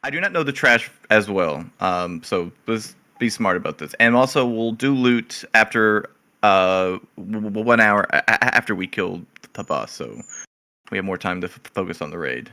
I do not know the trash as well, so let's be smart about this. And also, we'll do loot after 1 hour after we kill the boss, so we have more time to focus on the raid.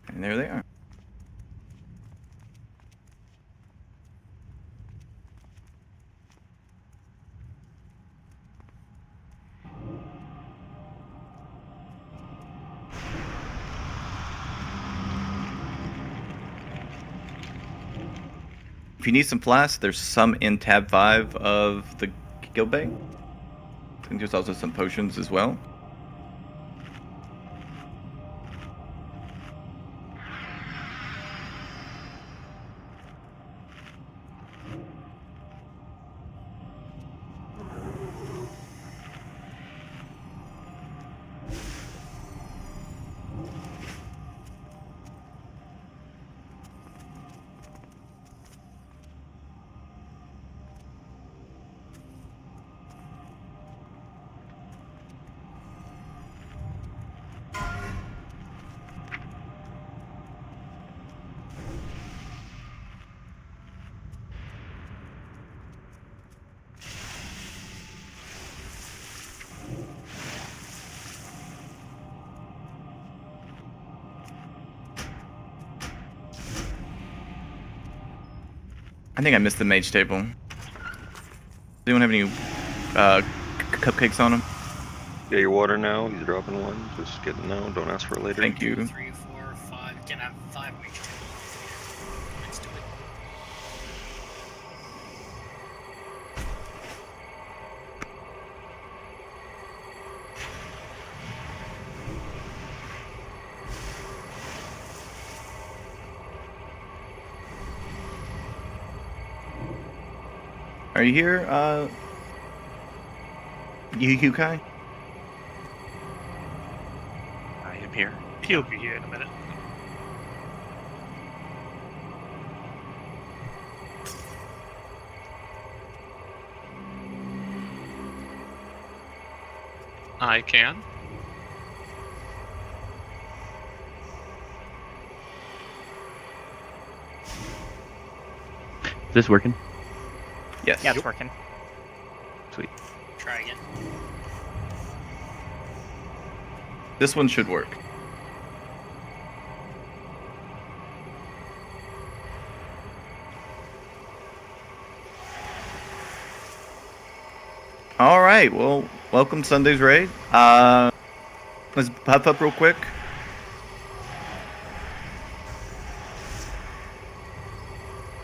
And there they are. If you need some flasks, there's some in tab 5 of the guild bay. I think there's also some potions as well. I think I missed the mage table. Does anyone have any cupcakes on them? Get your water now. He's dropping one. Just get it now. Don't ask for it later. Thank you. 2, 3, 4, 5. Can have 5 mage tables. Let's do it. Are you here, Yukai? I am here. He'll be here in a minute. I can. Is this working? Yes. Yeah, it's working. Sweet. Try again. This one should work. All right. Well, welcome Sunday's raid. Let's pop up real quick.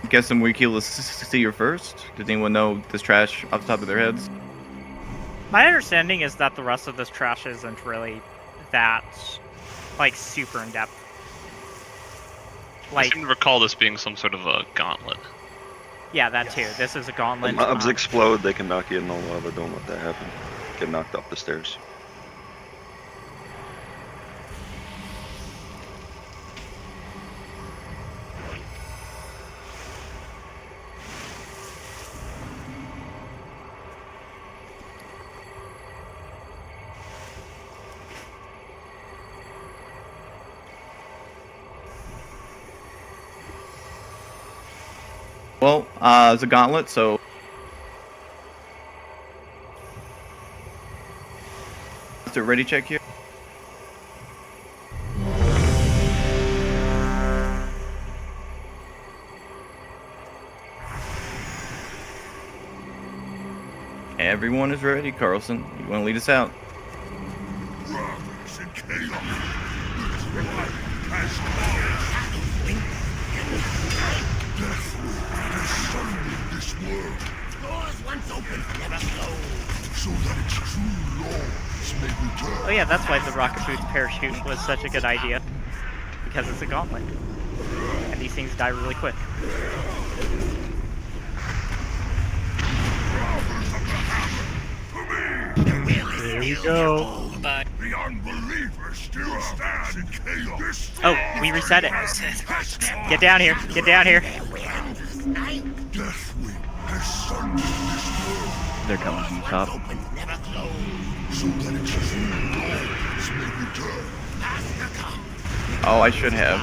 Guess some weak heal to see your first. Does anyone know this trash off the top of their heads? My understanding is that the rest of this trash isn't really that, like, super in depth. I Like, seem to recall this being some sort of a gauntlet. yeah, that too. This is a gauntlet. When mobs explode, they can knock you in the lava. Don't let that happen. Get knocked off the stairs. Well, it's a gauntlet, so Is it ready check here? Everyone is ready, Carlson. You want to lead us out? Oh yeah, that's why the rocket boots parachute was such a good idea. Because it's a gauntlet. And these things die really quick. There we go. But The unbelievers still stand in chaos. Oh, we reset it. Get down here. Get down here. Deathwing has sundered this world They're coming from the top. so that its true lords may return. Oh, I should have.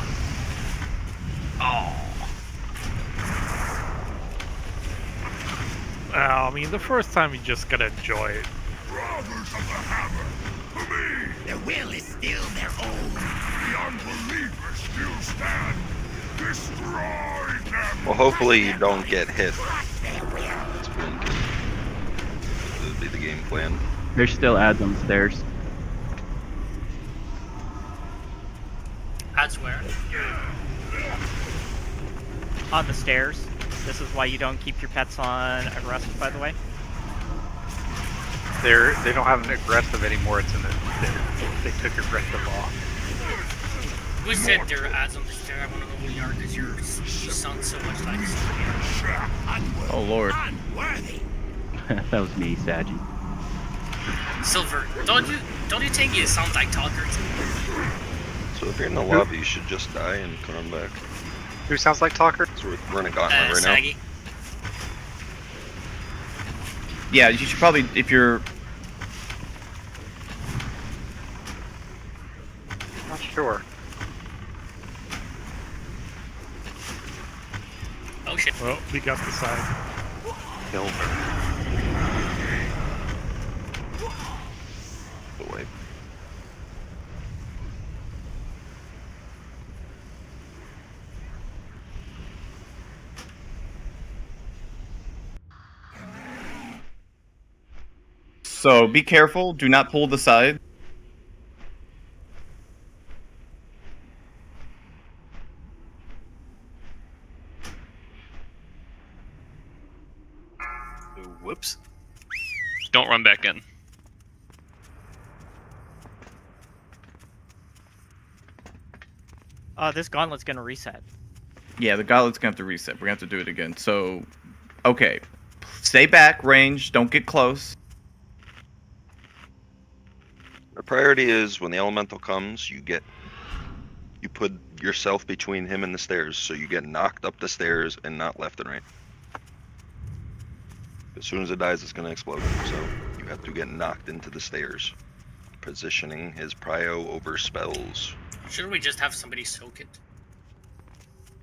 I mean, the first time you just gotta enjoy it. Brothers of the Hammer, for me, Their will is still their own. the unbelievers still stand. Destroy them. Well, hopefully you don't get hit. That's really good. That would be the game plan. There's still ads on the stairs. that's where. On the stairs. This is why you don't keep your pets on aggressive, by the way. They don't have an aggressive anymore. It's in the they took aggressive off. Who said there are ads on the stair? I want to know who you are because you sound so much like Silver. Oh lord. Unworthy. That was me, Saggy. Silver, don't you think you sound like talkers? So if you're in the lobby, you should just die and come back. Who sounds like Talker? So we're in a gauntlet right Saggy. Yeah, you should probably, if you're... Not sure. Oh shit. Well, we got the side. Killed. Oh, wait. So, be careful. Do not pull the side. Whoops. Don't run back in. This gauntlet's gonna reset. Yeah, the gauntlet's gonna have to reset. We're gonna have to do it again. So, okay. Stay back, range. Don't get close. The priority is when the elemental comes, you put yourself between him and the stairs, so you get knocked up the stairs and not left and right. As soon as it dies, it's gonna explode. So you have to get knocked into the stairs. Positioning his prio over spells. Shouldn't we just have somebody soak it?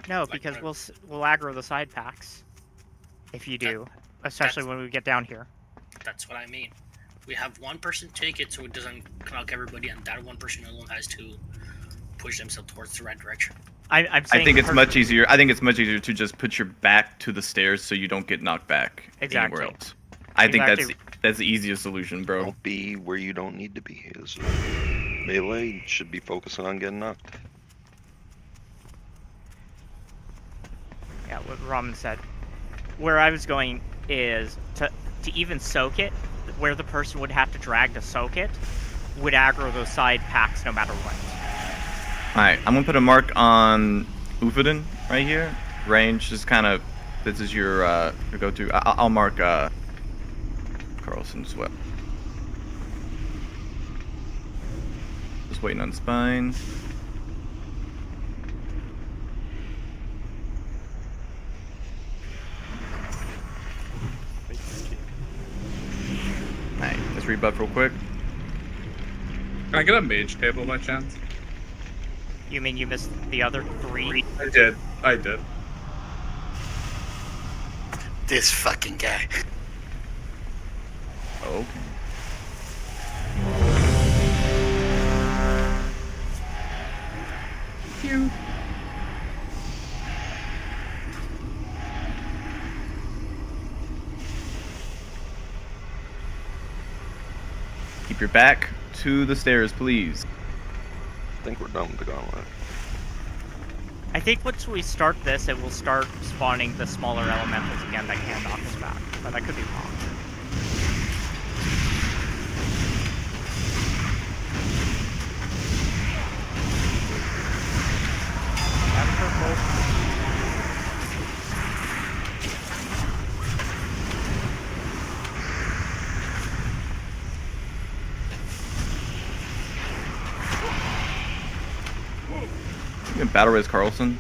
No, Like, because we'll aggro the side packs. If you do. Especially when we get down here. That's what I mean. We have one person take it so it doesn't knock everybody, and that one person alone has to push themselves towards the right direction. I'm saying I think it's much easier. I think it's much easier to just put your back to the stairs so you don't get knocked back Exactly. anywhere else. I think Exactly. that's the easiest solution, bro. Don't be where you don't need to be. Melee should be focusing on getting knocked. Yeah, what Ramen said. Where I was going is to even soak it, where the person would have to drag to soak it, would aggro those side packs no matter what. Alright, I'm gonna put a mark on Ufadin right here. Range is kind of, this is your go-to. I'll mark Carlson as well. Just waiting on spine. Alright, let's rebuff real quick. Can I get a mage table by chance? You mean you missed the other 3? I did. I did. This fucking guy. Okay. you. Keep your back to the stairs, please. I think we're done with the gauntlet. I think once we start this, it will start spawning the smaller elementals again that can knock us back. But I could be wrong. You can battle res Carlson.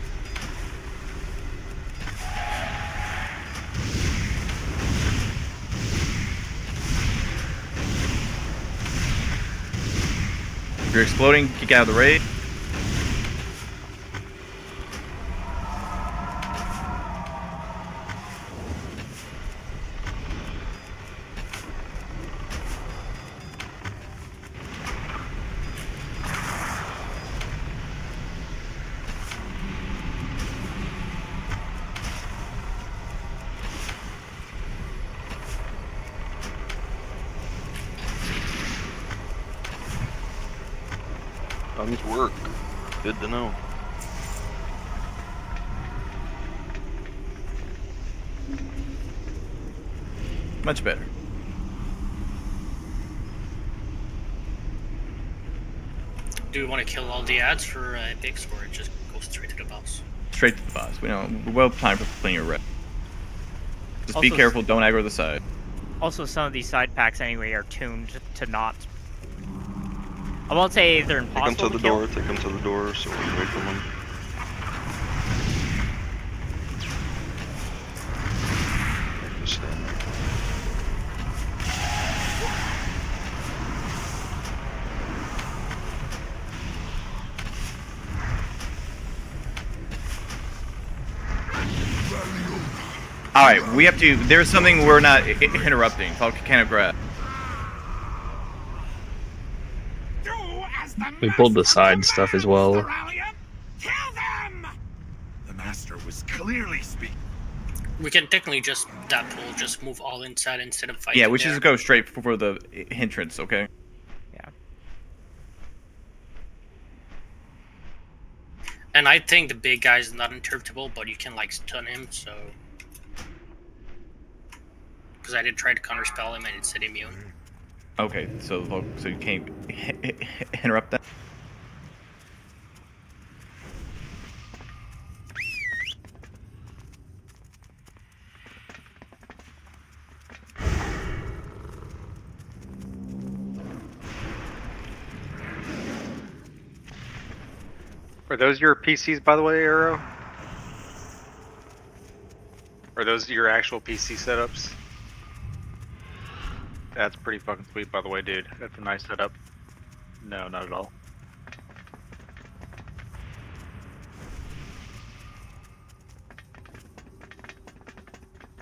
If you're exploding, kick out of the raid. Guns work. Good to know. Much better. Do we want to kill all the ads for epics, or it just goes straight to the boss? Straight to the boss. We know we're well timed for playing your red. Just be Also, careful, don't aggro the side. Also, some of these side packs anyway are tuned to not. I won't say they're Take them impossible to the kill. door, take them to the door so we're away from them. Just stand there. Alright, we have to. There's something we're not interrupting. It's called can of grab. We pulled the side stuff as well. The master was clearly speaking. We can technically just that pull, just move all inside instead of fighting. Yeah, we should there. just go straight for the entrance, okay? Yeah. And I think the big guy is not interruptible, but you can like stun him, so. Because I did try to counterspell him and it said immune. Okay, so you can't interrupt that. Are those your PCs, by the way, Arrow? Are those your actual PC setups? That's pretty fucking sweet, by the way, dude. That's a nice setup. No, not at all.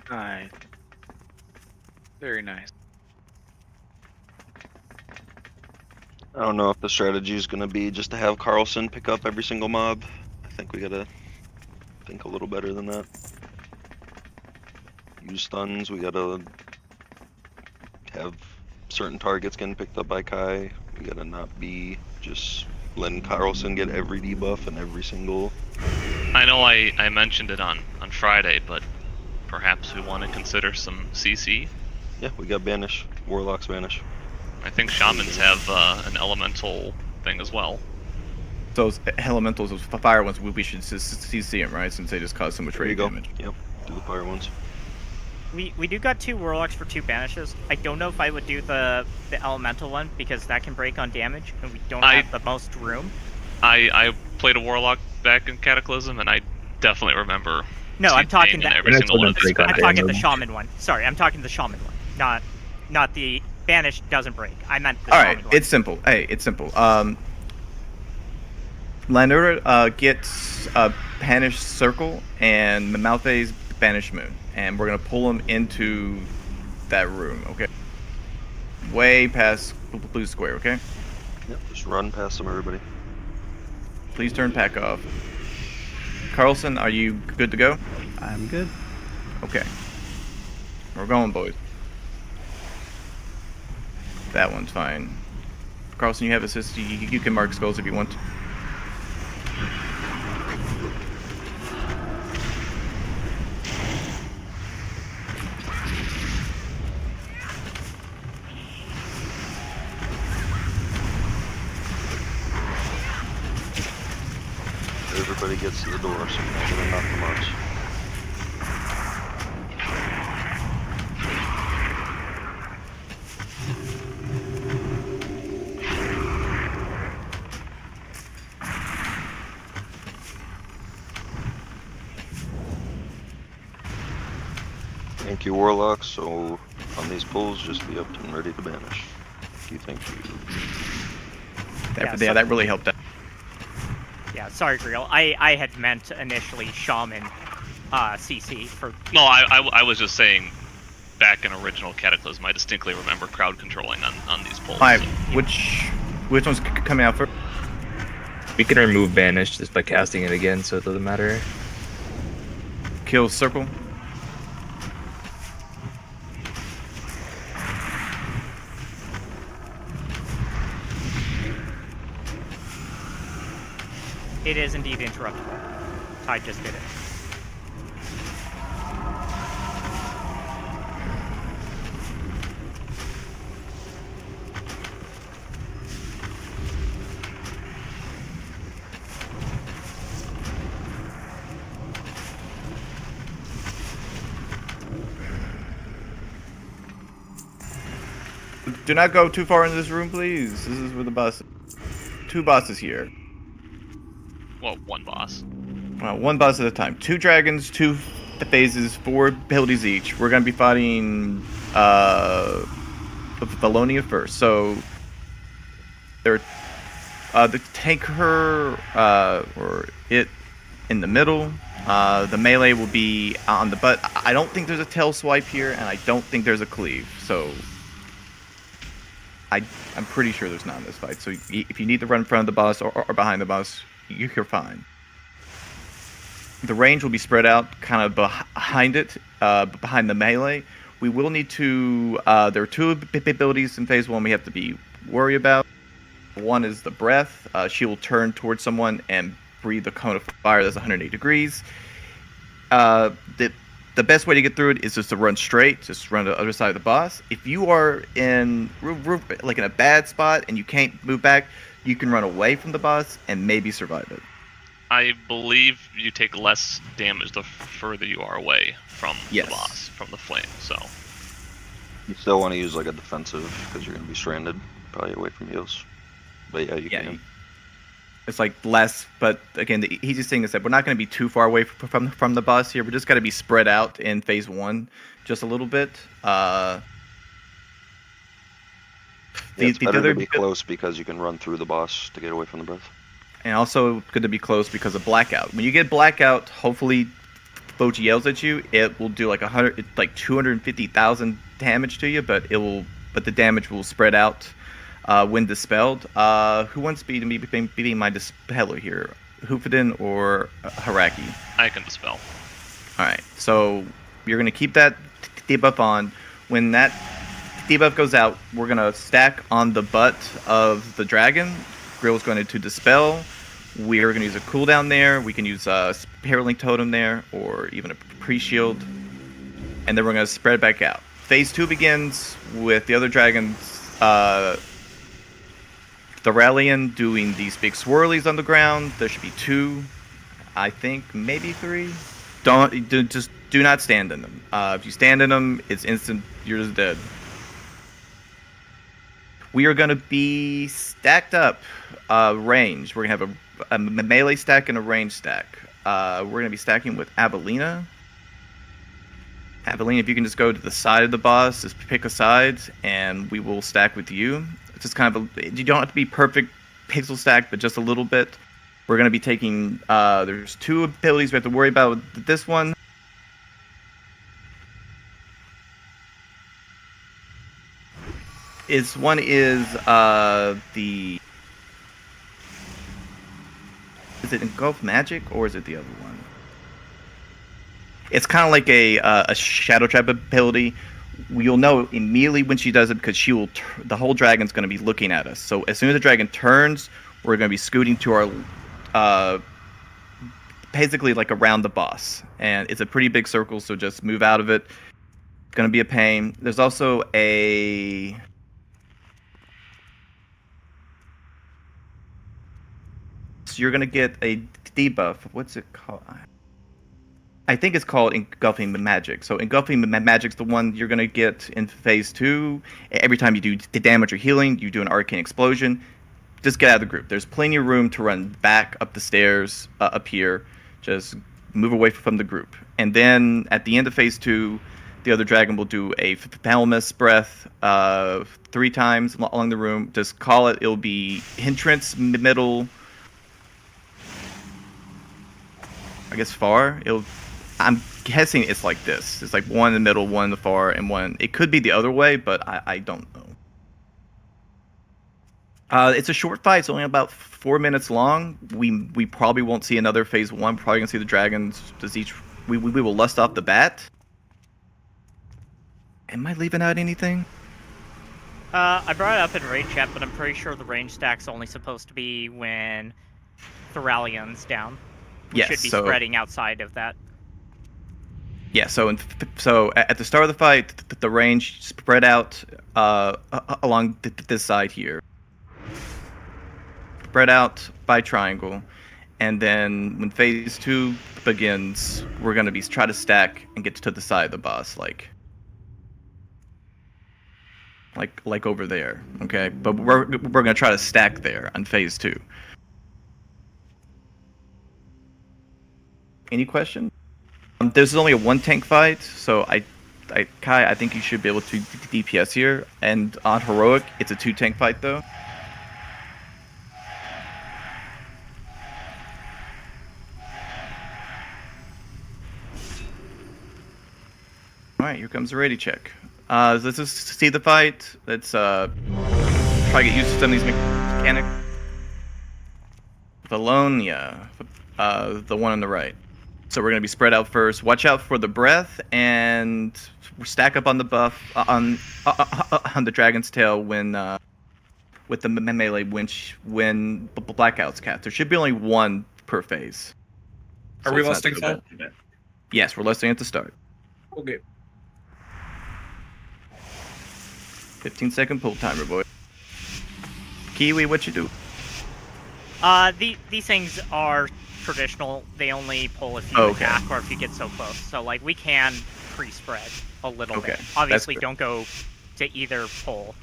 Nice. Very nice. I don't know if the strategy is going to be just to have Carlson pick up every single mob. I think we gotta think a little better than that. Use stuns, we gotta have certain targets getting picked up by Kai. We gotta not be just letting Carlson get every debuff and every single... I know I mentioned it on Friday, but perhaps we want to consider some CC. Yeah, we got Banish. Warlocks Banish. I think Shamans have an elemental thing as well. Those elementals, those fire ones, we should CC them, right? Since they just cause so much There you rage go. damage. Yep, do the fire ones. We do got 2 warlocks for 2 banishes. I don't know if I would do the elemental one because that can break on damage and we don't have the most room. I played a warlock back in Cataclysm and I definitely remember. No, I'm talking in that. every single one of those. I'm talking the shaman one. Sorry, I'm talking the shaman one, not the banish doesn't break. I meant the shaman one. It's simple. Hey, it's simple. Lanura gets a banish circle and Malthei's banish moon, and we're gonna pull him into that room. Okay. Way past blue square. Okay. Yep, just run past them, everybody. Please turn pack off. Carlson, are you good to go? I'm good. Okay. We're going, boys. That one's fine. Carlson, you have assist. You can mark skulls if you want to. Everybody gets to the door, so I'm not gonna knock the marks. Thank you, Warlocks. So on these pulls, just be up and ready to banish. Thank you. Yeah, that really helped out. Yeah, sorry, Griel. I had meant initially Shaman CC for... No, I was just saying, back in original Cataclysm, I distinctly remember crowd controlling on these polls. Alright, So. which one's coming out first? We can remove banish just by casting it again, so it doesn't matter. Kill circle. It is indeed interruptible. Tide just did it. Do not go too far into this room, please. This is where the boss... Two bosses here. Well, one boss. Well, one boss at a time. 2 dragons, 2 phases, 4 abilities each. We're gonna be fighting Valonia first. So there, the tanker or it in the middle. The melee will be on the butt. I don't think there's a tail swipe here, and I don't think there's a cleave. So I'm pretty sure there's not in this fight. So if you need to run in front of the boss or behind the boss, you're fine. The range will be spread out kind of behind it, behind the melee. We will need to, there are 2 abilities in phase 1 we have to be worried about. One is the breath. She will turn towards someone and breathe a cone of fire that's 180 degrees. The best way to get through it is just to run straight, just run to the other side of the boss. If you are in like in a bad spot and you can't move back, you can run away from the boss and maybe survive it. I believe you take less damage the further you are away from the boss, from the flame, so... You still want to use like a defensive, because you're going to be stranded, probably away from heals. But yeah, you can. It's like less, but again, the easiest thing is that we're not going to be too far away from the boss here. We're just got to be spread out in phase 1 just a little bit. It's better to be close because you can run through the boss to get away from the breath. And also good to be close because of blackout. When you get blackout, hopefully Boji yells at you. It will do like 250,000 damage to you, but the damage will spread out when dispelled. Who wants to be my dispeller here? Hufadin or Haraki? I can dispel. Alright, so you're going to keep that debuff on. When that debuff goes out, we're going to stack on the butt of the dragon. Grill's going to dispel. We are going to use a cooldown there. We can use a Paralink Totem there, or even a pre-shield. And then we're going to spread back out. Phase 2 begins with the other dragons, the Rallian doing these big swirlies on the ground. There should be 2, I think, maybe 3. Just do not stand in them. If you stand in them, it's instant. You're just dead. We are going to be stacked up range. We're going to have a melee stack and a range stack. We're going to be stacking with Avelina. Avelina, if you can just go to the side of the boss, just pick a side, and we will stack with you. It's just kind of you don't have to be perfect pixel stack, but just a little bit. We're going to be taking, there's 2 abilities we have to worry about with this one. One is the Is it Engulf Magic or is it the other one? It's kind of like a Shadow Trap ability. You'll know immediately when she does it because she will. The whole dragon's going to be looking at us. So as soon as the dragon turns, we're going to be scooting to our, basically like around the boss, and it's a pretty big circle. So just move out of it. It's going to be a pain. There's also a. So you're going to get a debuff. What's it called? I think it's called Engulfing Magic. So Engulfing Magic's the one you're going to get in Phase 2. Every time you do the damage or healing, you do an Arcane Explosion. Just get out of the group. There's plenty of room to run back up the stairs, up here. Just move away from the group. And then at the end of Phase 2, the other dragon will do a Foulness Breath 3 times along the room. Just call it. It'll be entrance, middle, I guess far. I'm guessing it's like this. It's like one in the middle, one in the far, and one. It could be the other way, but I don't know. It's a short fight. It's only about 4 minutes long. We probably won't see another Phase 1. Probably gonna see the dragons just each. We will lust off the bat. Am I leaving out anything? I brought it up in raid chat, but I'm pretty sure the range stack's only supposed to be when Thoralion's down. We Yes, should be so, spreading outside of that. Yeah, so at the start of the fight, the range spread out along this side here. Spread out by triangle, and then when Phase 2 begins, we're gonna be try to stack and get to the side of the boss, like over there, okay? But we're gonna try to stack there on Phase 2. Any question? There's only a 1 tank fight, so Kai, I think you should be able to DPS here. And on heroic, it's a 2 tank fight though. All right, here comes the ready check. Let's just see the fight. Let's try to get used to some of these mechanics. Valonia, the one on the right. So we're going to be spread out first. Watch out for the breath and stack up on the buff on the dragon's tail when with the melee when blackouts cast. There should be only 1 per phase. Are So we it's not listing too full? bad. Yes, we're listing at the start. Okay. 15-second pull timer, boy. Kiwi, what you do? These things are traditional. They only pull if you attack or if you get so close. So like we can pre-spread a little bit. Obviously, don't go to either pull.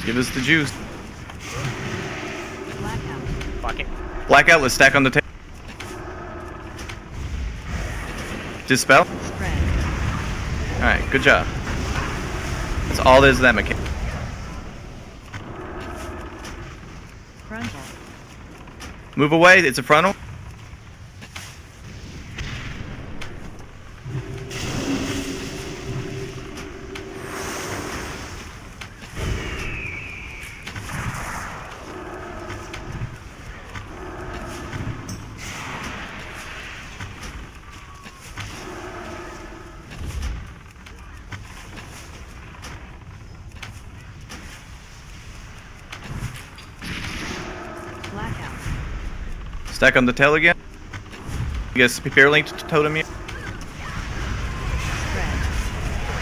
Give us the juice. Blackout. Fuck it. Blackout, let's stack on the table. Dispel? Alright, good job. That's all there is to that mechanic. Frontal. Move away, it's a frontal. Blackout. Stack on the tail again. You guys Spear Link totem here?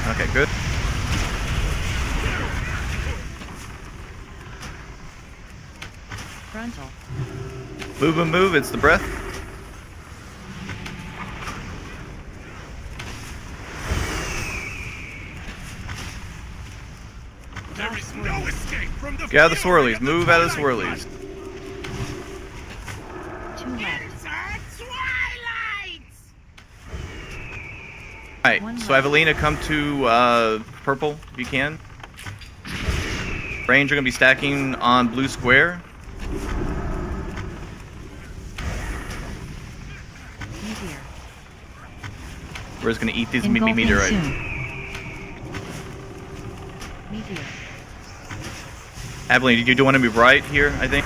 Okay, good. Frontal. Move, it's the breath. There is no escape from the Get out of the swirlies, move out of the swirlies. 2 left. Alright, so Evelina, come to purple if you can. Range are going to be stacking on blue square. Easier. We're just going to eat these Engulfing meteorites. soon. Meteor. Abilene, do you want to move right here, I think?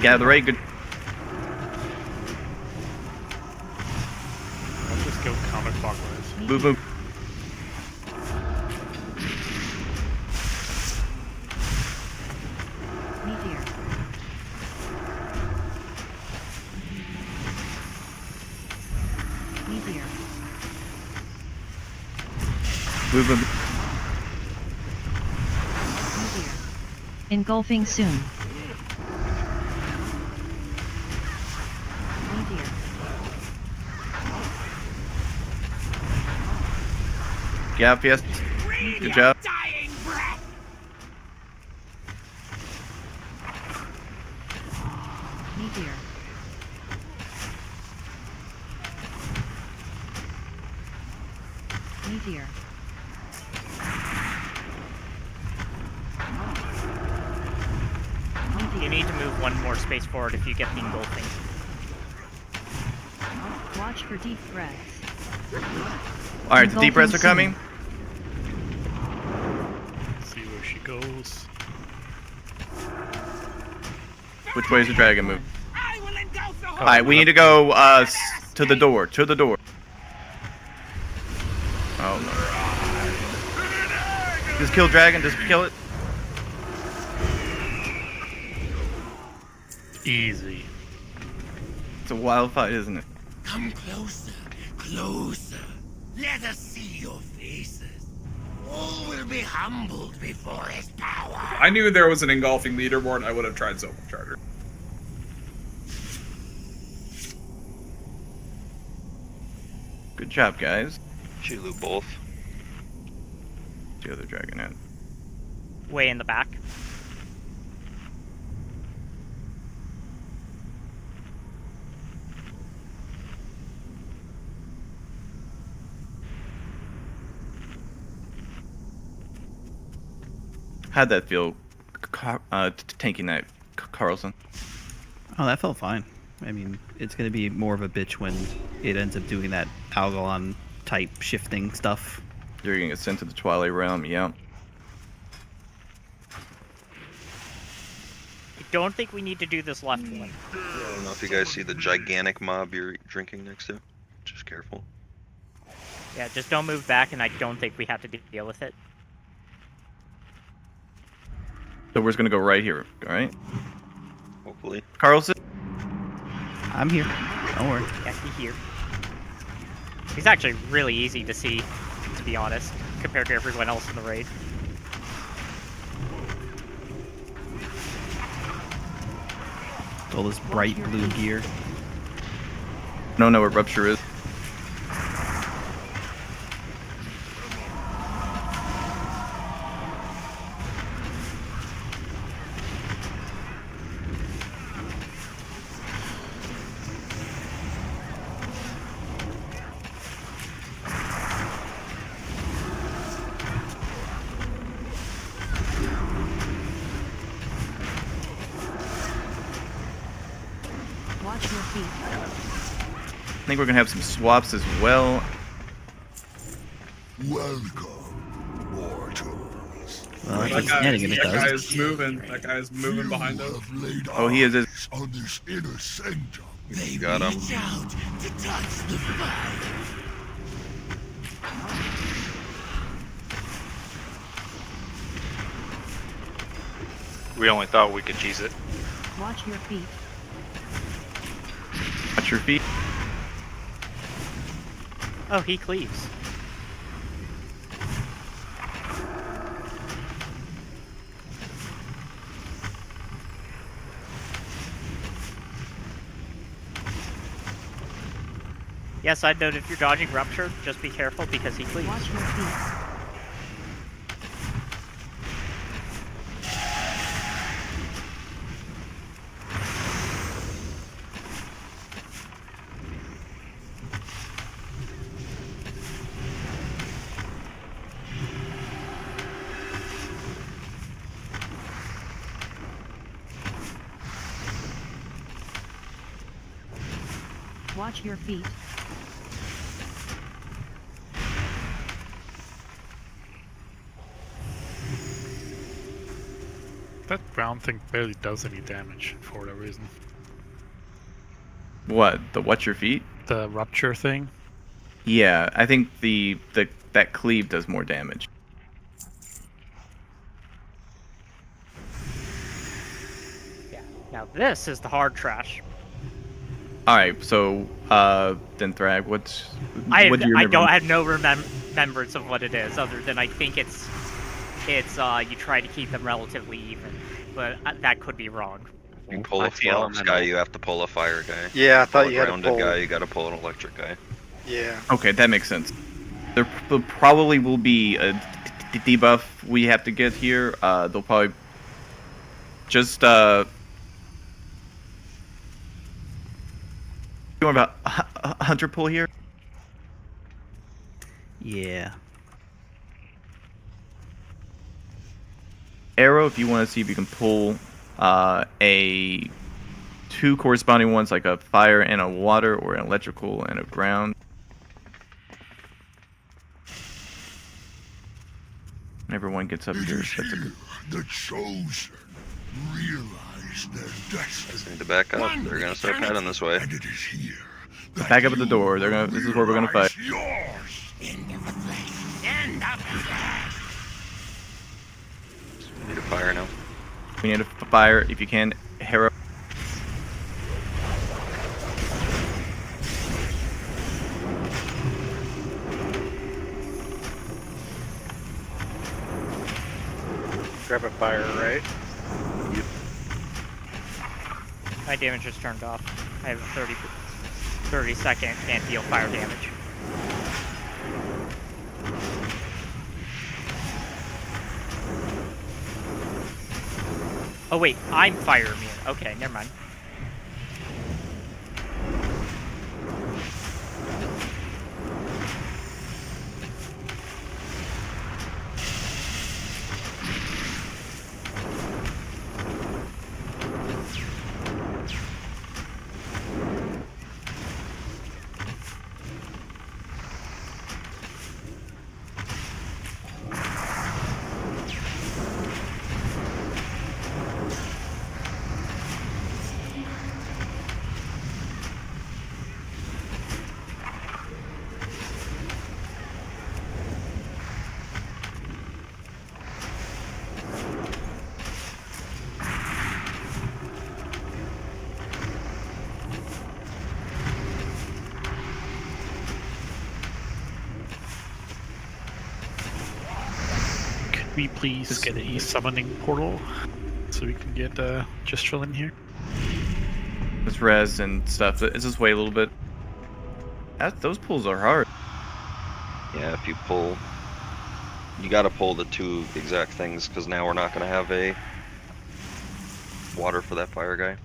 Yeah, the right, good. I'll just go counterclockwise. Move, move. Meteor. Meteor. Move, move. Meteor. Engulfing soon. Meteor. Gap, yes. Good job. Dying breath. Meteor. Meteor. You need to move one more space forward if you get the engulfing. Watch for deep breaths. Alright, the deep breaths are coming. See where she goes. Which way is the dragon move? I will engulf the whole. Alright, we need to go to the door. To the door. Oh no. Just kill dragon, just kill it. Easy. It's a wild fight, isn't it? Come closer, closer. Let us see your faces. All will be humbled before his power. I knew there was an engulfing leaderboard. I would have tried Soul Charter. Good job, guys. She loot both. The other dragon out. Way in the back. How'd that feel, tanking that, Carlson? Oh, that felt fine. I mean, it's going to be more of a bitch when it ends up doing that Algalon type shifting stuff. You're gonna get sent to the Twilight Realm, yeah. I don't think we need to do this left one. I don't know if you guys see the gigantic mob you're drinking next to. Just careful. Yeah, just don't move back, and I don't think we have to deal with it. So we're just gonna go right here, alright? Hopefully. Carlson? I'm here. Don't worry. Yeah, he's here. He's actually really easy to see, to be honest, compared to everyone else in the raid. All this bright blue gear. I don't know where Rupture is. Watch your feet. I think we're gonna have some swaps as well. Welcome, mortals. Well, That that's standing and it guy does. is moving. That guy's moving behind us. Have laid Oh, he is. eyes on this inner center. They Got him. reach out to touch the fire. We only thought we could cheese it. Watch your feet. Watch your feet. Oh, he cleaves. Yeah, side note, if you're dodging Rupture, just be careful because he cleaves. Watch your feet. Watch your feet. ground thing barely does any damage for whatever reason. What? The what's your feet? The rupture thing. Yeah, I think that cleave does more damage. Yeah. Now this is the hard trash. All right, so then Thrag, what do you remember? I have no remembrance of what it is, other than I think it's you try to keep them relatively even, but that could be wrong. You pull a Flux guy, you have to pull a fire guy. Yeah, I thought Pull you a had to grounded pull. guy, you got to pull an electric guy. Yeah. Okay, that makes sense. There probably will be a debuff we have to get here. They'll probably just you want about a hunter pull here? Yeah. Arrow, if you want to see if you can pull two corresponding ones, like a fire and a water, or an electrical and a ground. Everyone gets up here. That's a good. The chosen realize their destiny. Just need to back up. They're gonna start heading this way. And it is here. Back up at the door. They're gonna. This is where we're gonna fight. End of the flesh. End of the flesh. Need a fire now. We need a fire if you can. Hero. Grab a fire, right? Yep. My damage is turned off. I have a 30 second can't deal fire damage. Oh wait, I'm fire immune. Okay, never mind. Could we please get a summoning portal so we can get Gistrel in here? This res and stuff. Let's just wait a little bit. Those pulls are hard. Yeah, if you pull, you got to pull the two exact things, because now we're not going to have a water for that fire guy.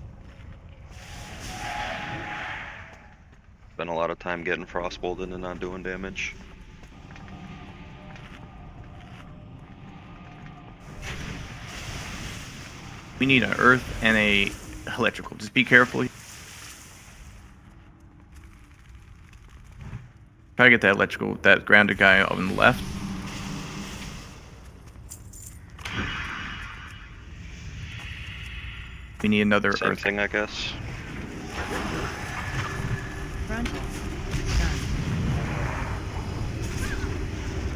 Spent a lot of time getting frostbolted and not doing damage. We need an earth and a electrical. Just be careful. Try to get that electrical, that grounded guy on the left. We need another Same earth thing, I guess. Frontal.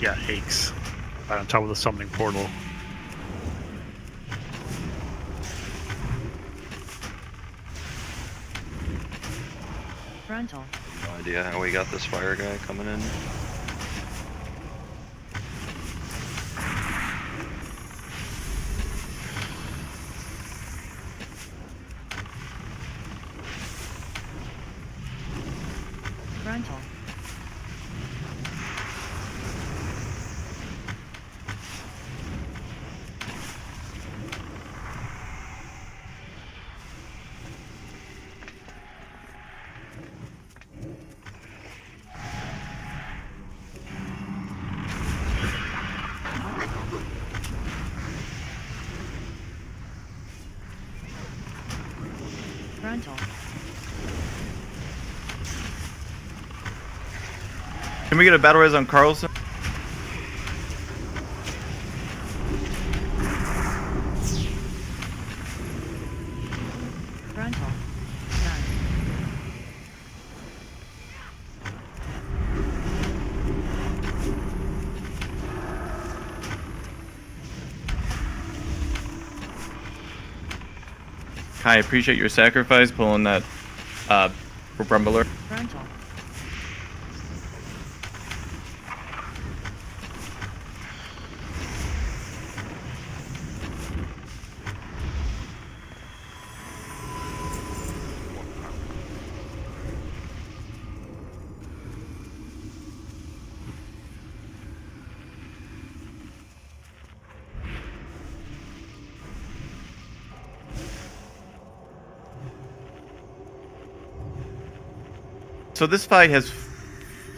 Yeah, Hakes. Right on top of the summoning portal. Frontal. No idea how we got this fire guy coming in. Frontal. Frontal. Can we get a battle res on Carlson? Frontal. None. Kai, I appreciate your sacrifice pulling that rumbler. Frontal. So this fight has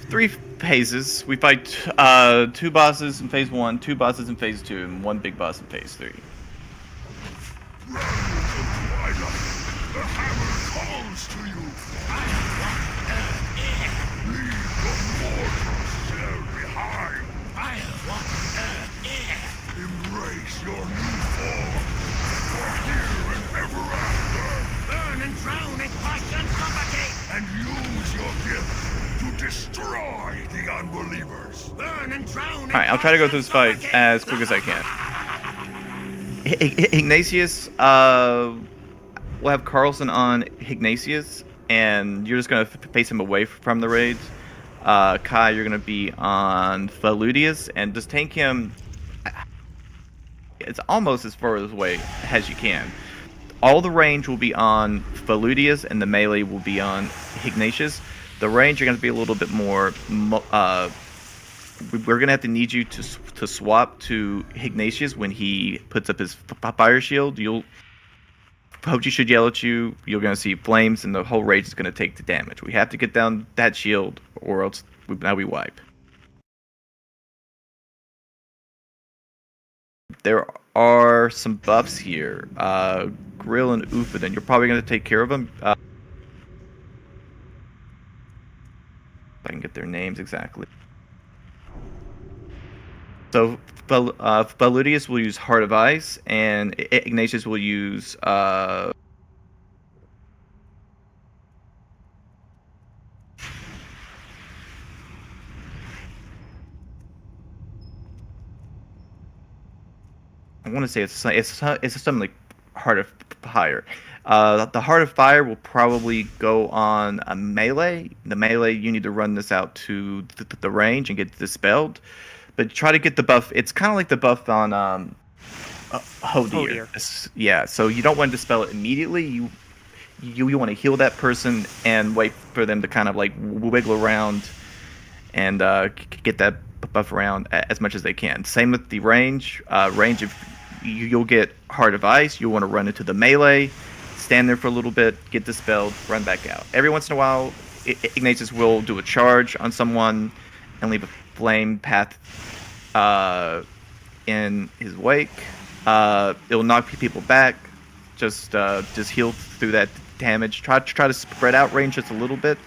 3 phases. We fight 2 bosses in phase 1, 2 bosses in phase 2, and 1 big boss in phase 3. The hammer calls to you. Leave the mortal shell behind. Embrace your new form. For here and ever after. Burn and drown in passion suffocate. And use your gift to destroy the unbelievers. Burn and drown in Alright, I'll try to go through this fight as quick as I can. Ignatius, we'll have Carlson on Ignatius, and you're just going to face him away from the raids. Kai, you're going to be on Faludius, and just tank him. It's almost as far away as you can. All the range will be on Faludius, and the melee will be on Ignatius. The range, you're going to be a little bit more. We're going to have to need you to swap to Ignatius when he puts up his fire shield. Pochi should yell at you. You're going to see flames, and the whole rage is going to take the damage. We have to get down that shield, or else now we wipe. There are some buffs here. Grill and Ufaden. You're probably going to take care of them. If I can get their names exactly. So, Faludius will use Heart of Ice, and Ignatius will use I want to say it's something like Heart of Fire. The Heart of Fire will probably go on a melee. The melee, you need to run this out to the range and get dispelled. But try to get the buff. It's kind of like the buff on Hodir. Yeah, so you don't want to dispel it immediately. You want to heal that person and wait for them to kind of like wiggle around and get that buff around as much as they can. Same with the range. Range, if you'll get Heart of Ice, you'll want to run into the melee, stand there for a little bit, get dispelled, run back out. Every once in a while, Ignatius will do a charge on someone and leave a flame path in his wake. It'll knock people back. Just heal through that damage. Try to spread out range just a little bit,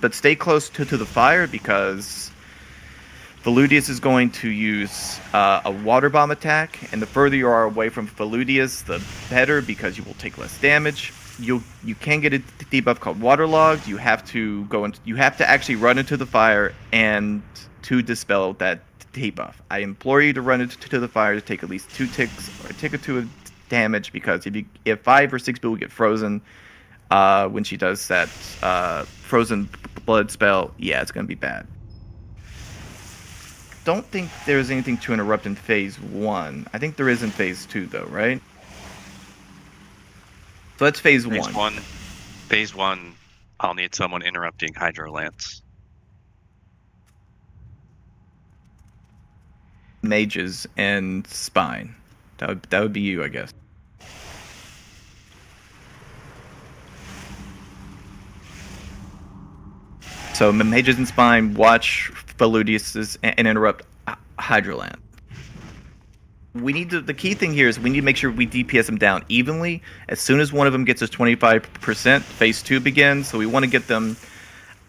but stay close to the fire because Faludius is going to use a water bomb attack, and the further you are away from Faludius, the better, because you will take less damage. You can get a debuff called Waterlogged. You have to actually run into the fire and to dispel that debuff. I implore you to run into the fire to take at least 2 ticks or a tick or 2 of damage, because if 5 or 6 people get frozen when she does that frozen blood spell, yeah, it's gonna be bad. Don't think there's anything to interrupt in phase 1. I think there is in phase 2 though, right? So that's phase 1. Phase 1, I'll need someone interrupting Hydro Lance. Mages and Spine. That would be you, I guess. So Mages and Spine watch Faludius and interrupt Hydroland. We need to. The key thing here is we need to make sure we DPS them down evenly. As soon as one of them gets us 25%, phase 2 begins. So we want to get them.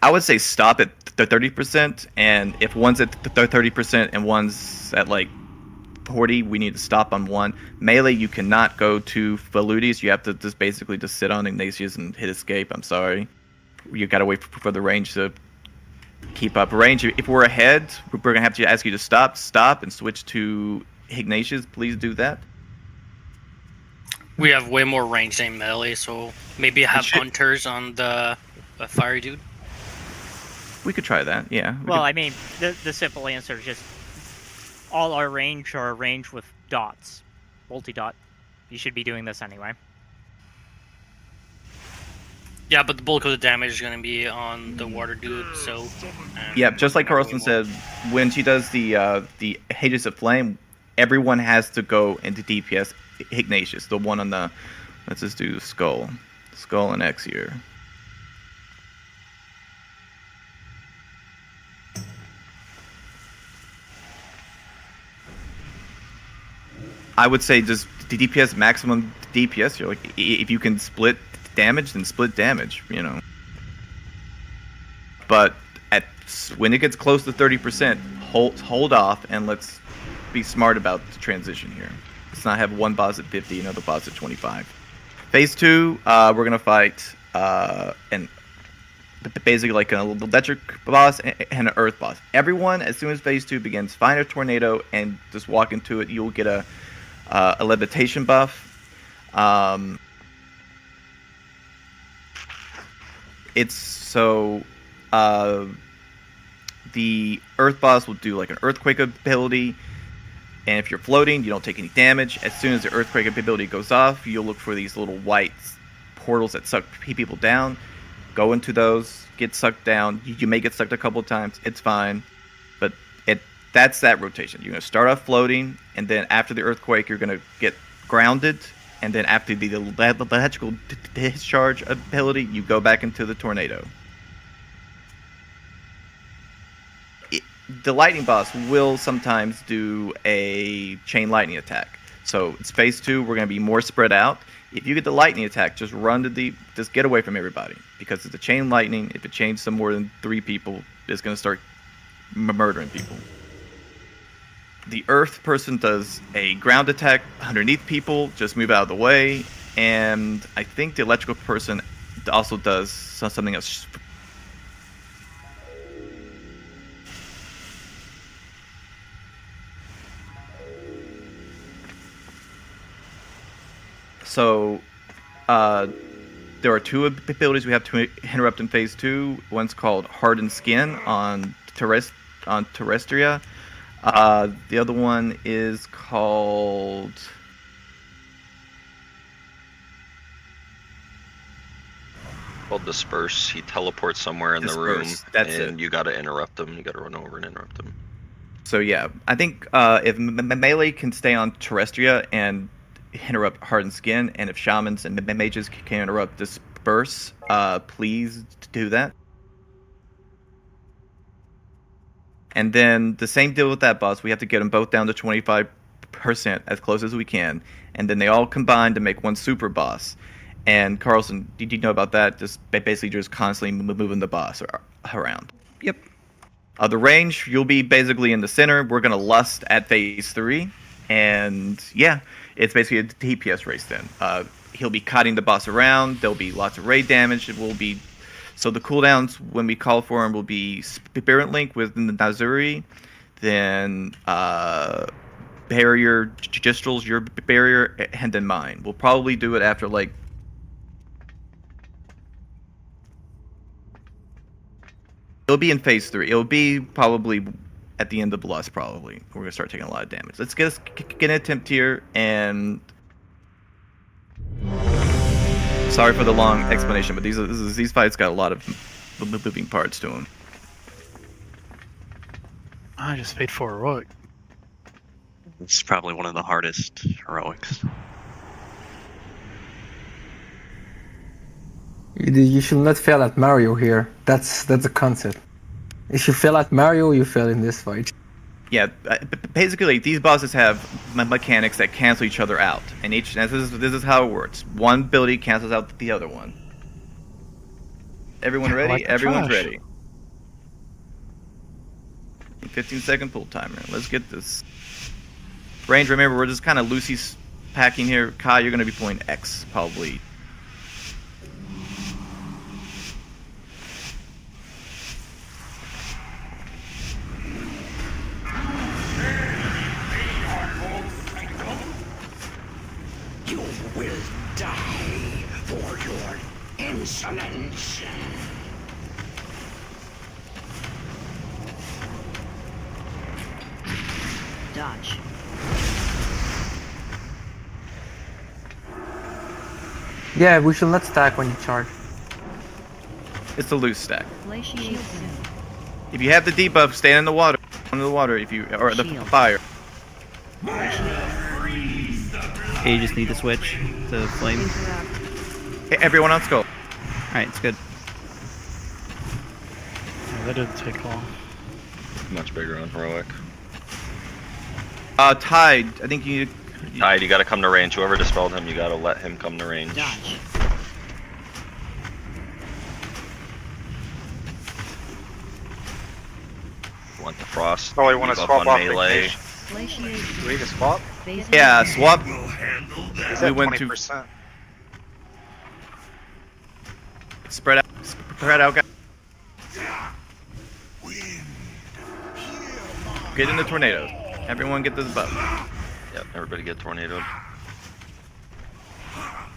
I would say stop at the 30%, and if one's at the 30% and one's at like 40, we need to stop on 1. Melee, you cannot go to Faludes. You have to just basically just sit on Ignatius and hit escape. I'm sorry. You got to wait for the range to keep up. Range, if we're ahead, we're going to have to ask you to stop, and switch to Ignatius. Please do that. We have way more range than melee, so maybe have hunters on the fire dude. We could try that, yeah. Well, I mean, the simple answer is just all our range are arranged with dots, multi-dot. You should be doing this anyway. Yeah, but the bulk of the damage is going to be on the water dude, so... Yeah, just like Carlson said, when she does the Aegis of Flame, everyone has to go into DPS Ignatius, the one on the... Let's just do Skull. Skull and X here. I would say just the DPS, maximum DPS. You're like, if you can split damage, then split damage, you know. But when it gets close to 30%, hold off and let's be smart about the transition here. Let's not have one boss at 50, another boss at 25. Phase 2, we're gonna fight basically like an electric boss and an earth boss. Everyone, as soon as phase 2 begins, find a tornado and just walk into it. You'll get a levitation buff. It's so the earth boss will do like an earthquake ability, and if you're floating, you don't take any damage. As soon as the earthquake ability goes off, you'll look for these little white portals that suck people down. Go into those, get sucked down. You may get sucked a couple of times. It's fine, but that's that rotation. You're gonna start off floating, and then after the earthquake, you're gonna get grounded, and then after the electrical discharge ability, you go back into the tornado. The lightning boss will sometimes do a chain lightning attack. So it's phase 2. We're gonna be more spread out. If you get the lightning attack, just just get away from everybody, because it's a chain lightning. If it chains some more than 3 people, it's gonna start murdering people. The earth person does a ground attack underneath people, just move out of the way, and I think the electrical person also does something else. So, there are 2 abilities we have to interrupt in phase 2. One's called Hardened Skin on Terrestria. The other one is called... Disperse. He teleports somewhere in the room, and you gotta interrupt him. You gotta run over and interrupt him. So yeah, I think if Melee can stay on Terrestria and interrupt Hardened Skin, and if Shamans and Mages can interrupt Disperse, please do that. And then the same deal with that boss. We have to get them both down to 25% as close as we can. And then they all combine to make one super boss. And Carlson, did you know about that? Just basically just constantly moving the boss around. Yep. The range, you'll be basically in the center. We're going to lust at phase 3. And yeah, it's basically a DPS race then. He'll be cutting the boss around. There'll be lots of raid damage. It will be... So the cooldowns, when we call for him, will be Spirit Link with the Nazuri, then Barrier, Gistrals, your barrier, and then mine. We'll probably do it after, like... It'll be in phase 3. It'll be probably at the end of Lust, probably. We're going to start taking a lot of damage. Let's get an attempt here, and... Sorry for the long explanation, but these fights got a lot of moving parts to them. I just paid for heroic. It's probably one of the hardest heroics. You should not fail at Mario here. That's the concept. If you fail at Mario, you fail in this fight. Yeah, basically these bosses have mechanics that cancel each other out, and this is how it works. One ability cancels out the other one. Everyone ready? Like Everyone's trash. ready. 15-second pull timer. Let's get this. Range, remember, we're just kind of loosey packing here. Kai, you're going to be pulling X, probably. You will die for your insolence. Dodge. Yeah, we should not stack when you charge. It's a loose stack. Glaciate soon. If you have the debuff, stand in the water. Under the water, if you or the Shield. fire. Okay, you just need to switch to flame. Interrupt. Hey, everyone on skull. Alright, it's good. Yeah, that didn't take long. Much bigger on heroic. Tide. I think you. Tide, you gotta come to range. Whoever dispelled him, you gotta let him come to range. Dodge. Want the frost? Oh, you want to debuff swap on off melee. Ignition? Glaciate Do we soon. need to swap? Phasing Yeah, in. swap. Is We that went to 20%? spread out. Spread out, guys. Get in the tornadoes. Everyone get this buff. Yep, everybody get tornadoed.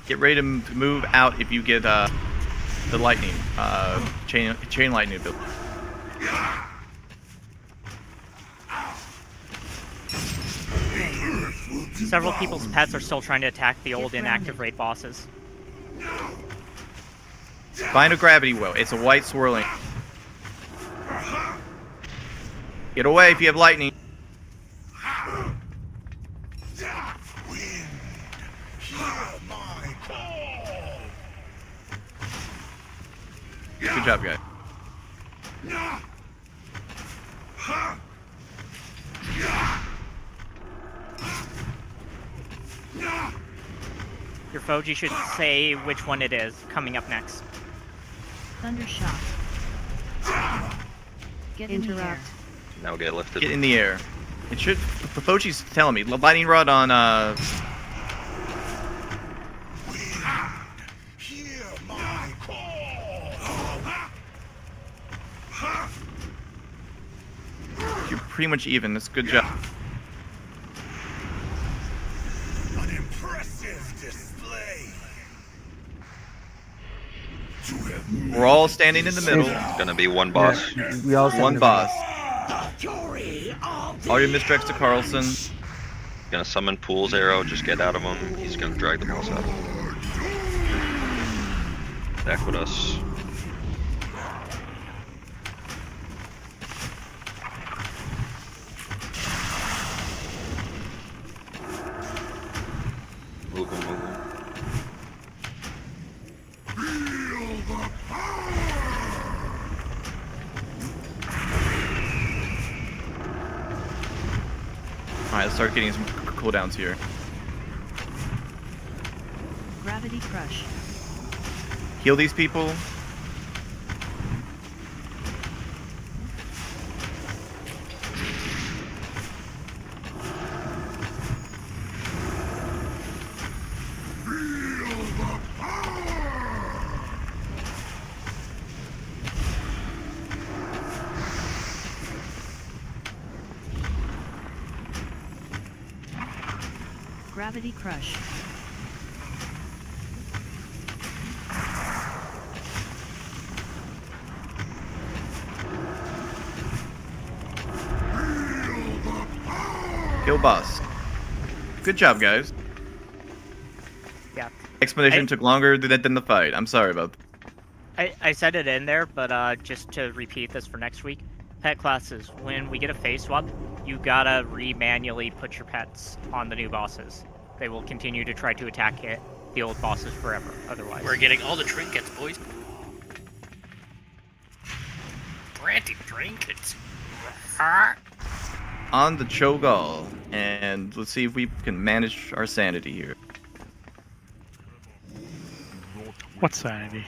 Get ready to move out if you get the lightning, chain lightning ability. Several people's pets are still trying to attack the old inactive raid bosses. Find a gravity well. It's a white swirling. Get away if you have lightning. Good job, guys. Your Foji should say which one it is coming up next. Thundershock. Get interrupt. Now get lifted. Get in the air. It should. Fochi's telling me. Lightning rod on. You're pretty much even. That's a good job. An impressive display. We're all standing in the middle. It's gonna be one boss. Yeah, we all stand One in the boss. Fury of All your misdirects to Carlson. Gonna summon Pool's arrow. Just get out of him. He's gonna drag the boss out. Back with us. Move him, move him. Alright, let's start getting some cooldowns here. Gravity crush. Heal these people. Gravity crush. Kill boss. Good job, guys. Yeah. Expedition took longer than the fight. I'm sorry about that. I said it in there, but just to repeat this for next week. Pet classes, when we get a phase swap, you gotta manually put your pets on the new bosses. They will continue to try to attack the old bosses forever, otherwise. We're getting all the trinkets, boys. Granting trinkets. On the Cho'Gall, and let's see if we can manage our sanity here. What sanity?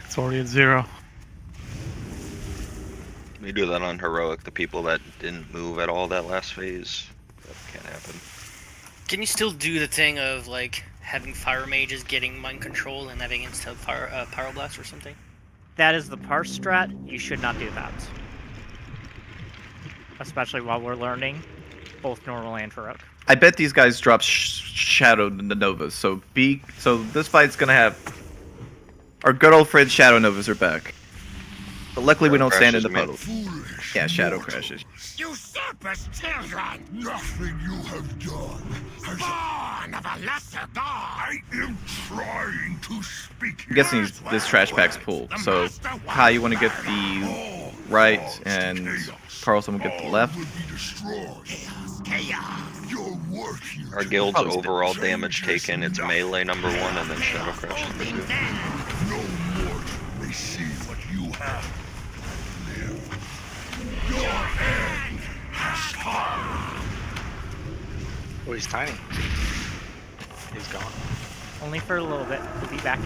It's already at 0. We do that on heroic. The people that didn't move at all that last phase, that can't happen. Can you still do the thing of like having fire mages getting mind control and having instead fire pyroblast or something? That is the parse strat. You should not do that. Especially while we're learning both normal and heroic. I bet these guys drop Shadow Novas, so this fight's gonna have our good old friend Shadow Novas are back. But luckily we don't stand in the puddle. Yeah, Shadow crashes. Usurpers children! Nothing you have done has... Born of a lesser god! I am trying to speak. I'm guessing this trash pack's full. So, Kai, you want to get the right, and Carlson will get the left. Our guild's overall damage taken, it's melee number 1 and then Shadow Crash number 2. No mortal may see what you have lived. Your end has come. Oh, he's tiny. He's gone. Only for a little bit. We'll be back.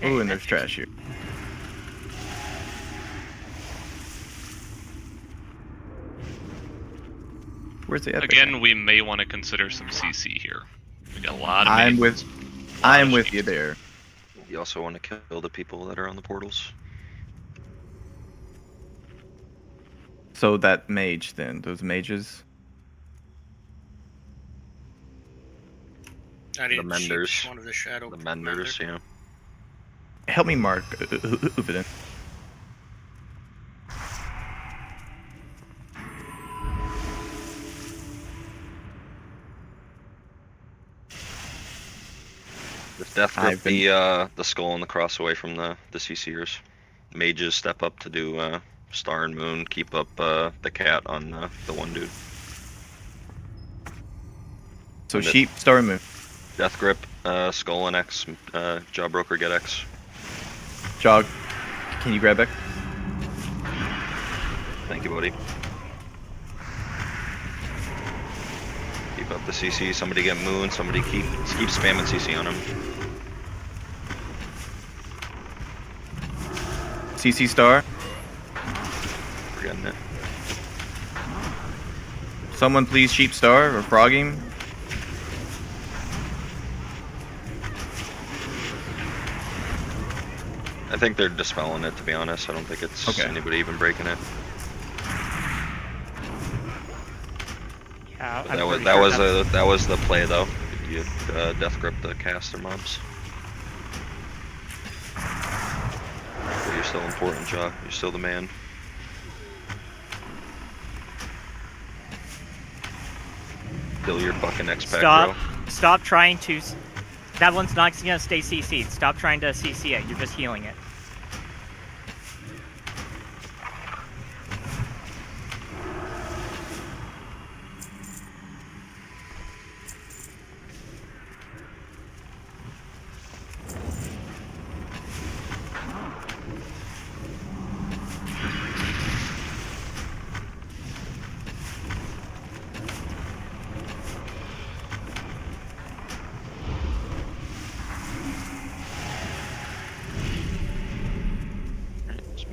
Ooh, and there's trash here. Where's the epic? Again, we may want to consider some CC here. We got a lot of. I'm with you there. You also want to kill the people that are on the portals. So that mage then, those mages. I The didn't menders. shoot one of the shadow. The menders, yeah. Help me mark Uviden. If Death grip the skull and the cross away from the CCers. Mages step up to do Star and Moon, keep up the cat on the one dude. So sheep, Star and Moon. Death grip, skull and X, Jawbroker get X. Jog, can you grab it? Thank you, buddy. Keep up the CC, somebody get Moon, somebody keep spamming CC on him. CC Star. We're getting it. Someone please sheep Star or frog him. I think they're dispelling it, to be honest. I don't think it's anybody even breaking it. Yeah, that was the play though. You death grip the caster mobs. But you're still important, Jaw. You're still the man. Kill your fucking X-Pack, bro. Stop trying to... That one's not gonna stay CC'd. Stop trying to CC it. You're just healing it.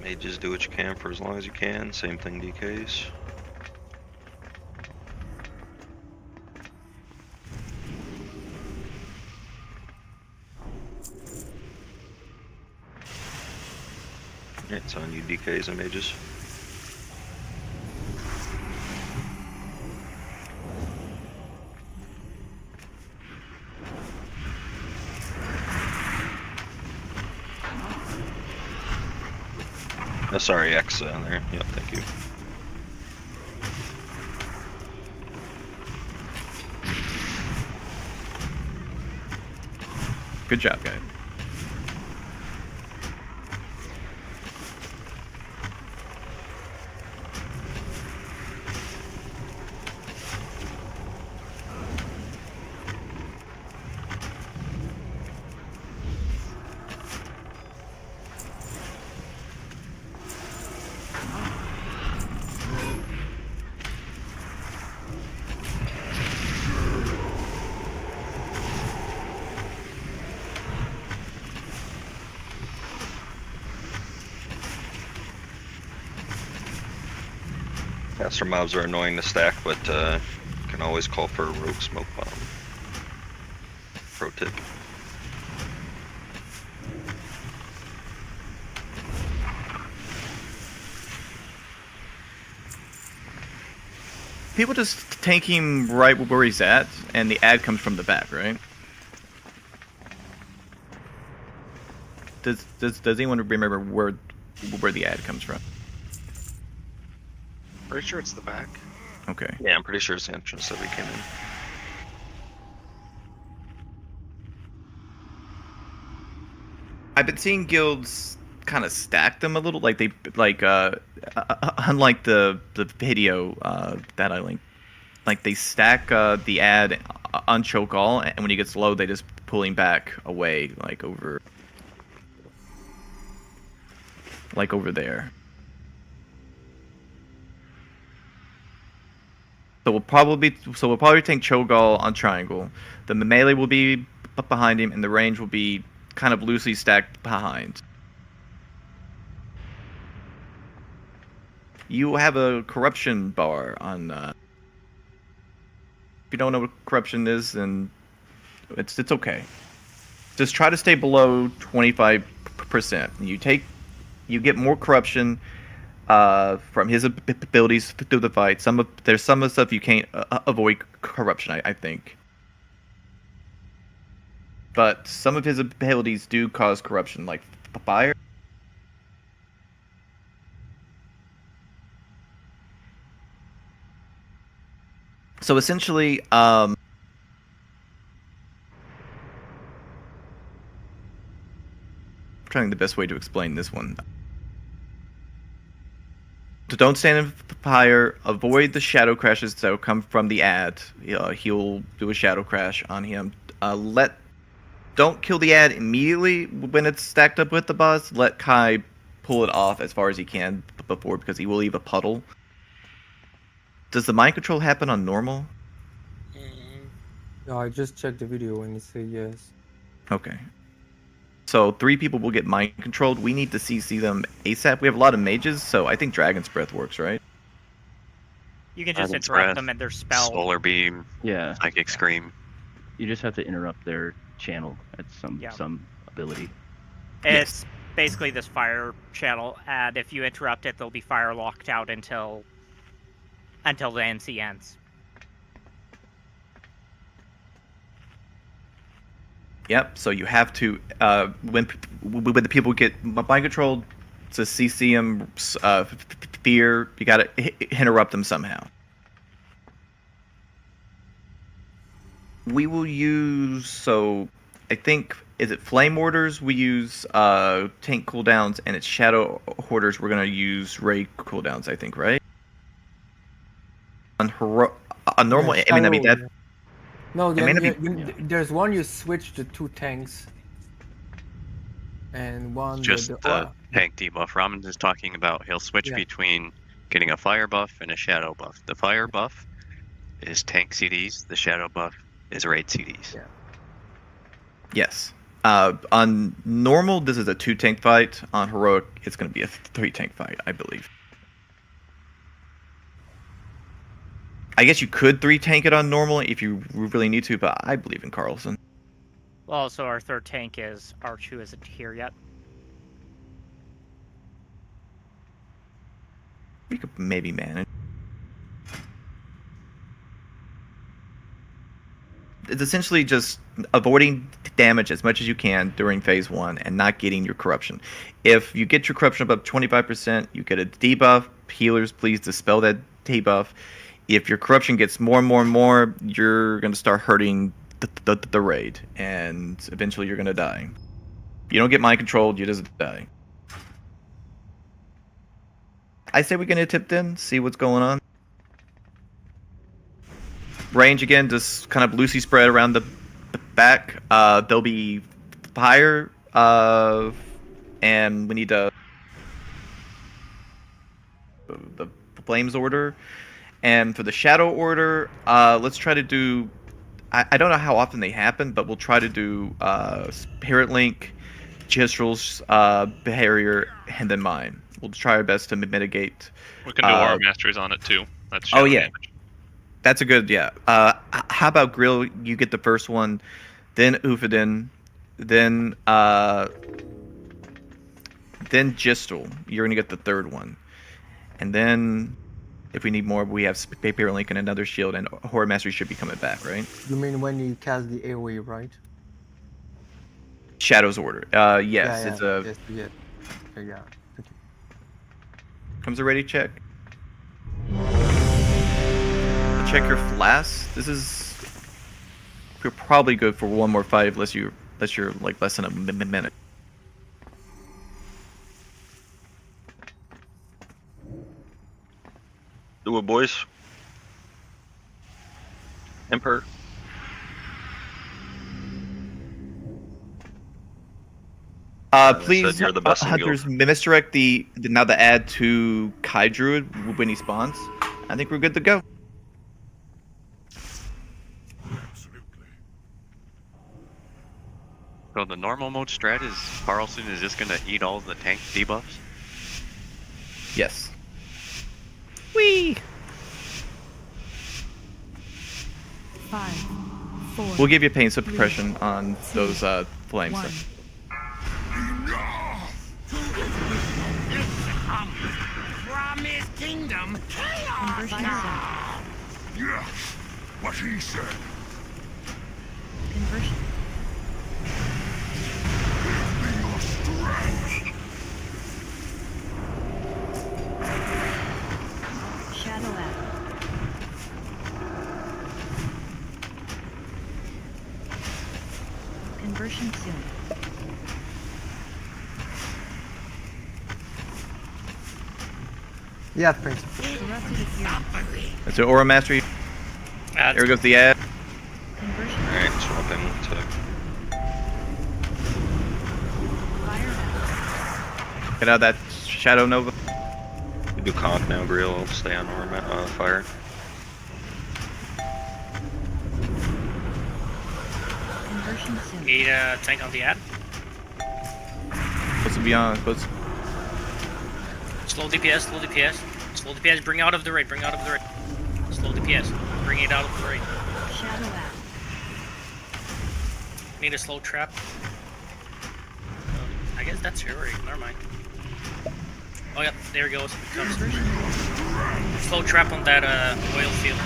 Mages do what you can for as long as you can. Same thing DKs. It's on you DKs and mages. Oh, sorry, X on there. Yep, thank you. Good job, guys. Faster mobs are annoying to stack, but you can always call for a rogue smoke bomb. Pro tip. People just tank him right where he's at, and the ad comes from the back, right? Does anyone remember where the ad comes from? Pretty sure it's the back. Okay. Yeah, I'm pretty sure it's the entrance that we came in. I've been seeing guilds kind of stack them a little, like they unlike the video that I linked, like they stack the ad on choke all, and when he gets low, they just pull him back away, like over there. So we'll probably tank Cho'Gall on triangle. The melee will be behind him, and the range will be kind of loosely stacked behind. You have a corruption bar on. If you don't know what corruption is, then it's okay. Just try to stay below 25%. You get more corruption from his abilities through the fight. There's some of the stuff you can't avoid corruption, I think. But some of his abilities do cause corruption, like fire. So essentially, I'm trying the best way to explain this one. So don't stand in fire. Avoid the shadow crashes that will come from the ad. He'll do a shadow crash on him. Don't kill the ad immediately when it's stacked up with the boss. Let Kai pull it off as far as he can before, because he will leave a puddle. Does the mind control happen on normal? No, I just checked the video and it said yes. Okay. So 3 people will get mind controlled. We need to CC them ASAP. We have a lot of mages, so I think Dragon's Breath works, right? You can just Dragon's interrupt Breath, them and their spell. Solar Beam, Yeah. Psychic Scream. You just have to interrupt their channel at some ability. It's basically this fire channel, and if you interrupt it, they'll be fire locked out until the NC ends. Yep. So you have to when the people get mind controlled, to CC them fear. You got to interrupt them somehow. We will use I think, is it Flame Orders? We use tank cooldowns, and it's Shadow Hoarders. We're gonna use Ray cooldowns, I think, right? On normal, Yeah, I mean that. No, I mean, there's one you switch to 2 tanks, and one Just with the tank debuff. Ramen is talking about he'll switch between getting a fire buff and a shadow buff. The fire buff is tank CDs. The shadow buff is raid CDs. Yeah. Yes. On normal, this is a 2 tank fight. On heroic, it's going to be a 3 tank fight, I believe. I guess you could 3 tank it on normal if you really need to, but I believe in Carlson. Well, also our third tank is R2 isn't here yet. We could maybe manage. It's essentially just avoiding damage as much as you can during phase 1 and not getting your corruption. If you get your corruption above 25%, you get a debuff. Healers, please dispel that debuff. If your corruption gets more and more and more, you're going to start hurting the raid, and eventually you're going to die. You don't get mind controlled, you just die. I say we get a tip in, see what's going on. Range again, just kind of loosely spread around the back. There'll be fire, and we need the flames order. And for the shadow order, let's try to do. I don't know how often they happen, but we'll try to do Spirit Link, Gistral's barrier, and then mine. we'll try our best to mitigate. We can do Aura Masteries on it too. That's Oh shadow yeah, damage. that's a good how about Grill? You get the first one, then Ufadin, then Gistel. You're gonna get the third one, and then if we need more, we have Paper Link and another shield, and Horror Mastery should be coming back, right? You mean when you cast the AoE, right? Shadow's Order. Yes, Yeah, it's a. yes, yeah. Okay, yeah. Okay. Comes a ready check. Check your flask. This is. You're probably good for one more fight unless you're like less than a minute. Do it, boys. Emperor. Please, you're the best in Hunters, misdirect the ad to Kai Druid when he spawns. I think we're good to go. So the normal mode strat is Carlson is just gonna eat all the tank debuffs? Yes. Whee! 5, 4. We'll give you pain suppression on those flames. One. From his kingdom, chaos now. Yeah, what he said. Conversion. Give me your strength. Shadow Act. Conversion soon. Yeah, Prince. Corrupted appearance. That's an Aura Mastery. There goes the ad. Conversion. Alright, swapping to. Fire Act. Get out that Shadow Nova. We do conk now, Grill. I'll stay on fire. Conversion soon. Need a tank on the ad. Supposed to be on. Slow DPS, slow DPS. Slow DPS, bring out of the raid, bring out of the raid. Slow DPS, bring it out of the raid. Shadow Act. Need a slow trap. I guess that's your raid, never mind. Oh yeah, there it goes. It comes. Slow trap on that oil field.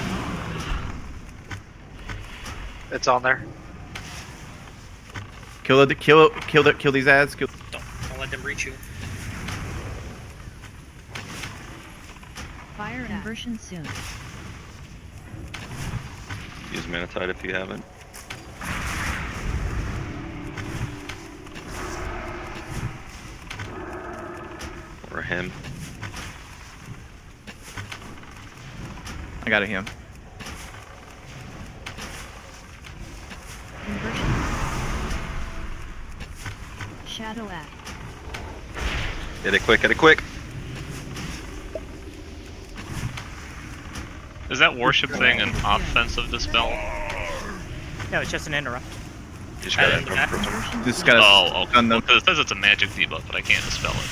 It's on there. Kill these ads. Don't let them reach you. Fire conversion soon. Use Manatide if you haven't. Or him. I got him. Conversion. Shadow Act. Get it quick, get it quick! Is that worship thing an offensive dispel? No, it's just an interrupt. Just gotta interrupt for some. Just gotta. Oh, okay. Well, 'cause it says it's a magic debuff, but I can't dispel it.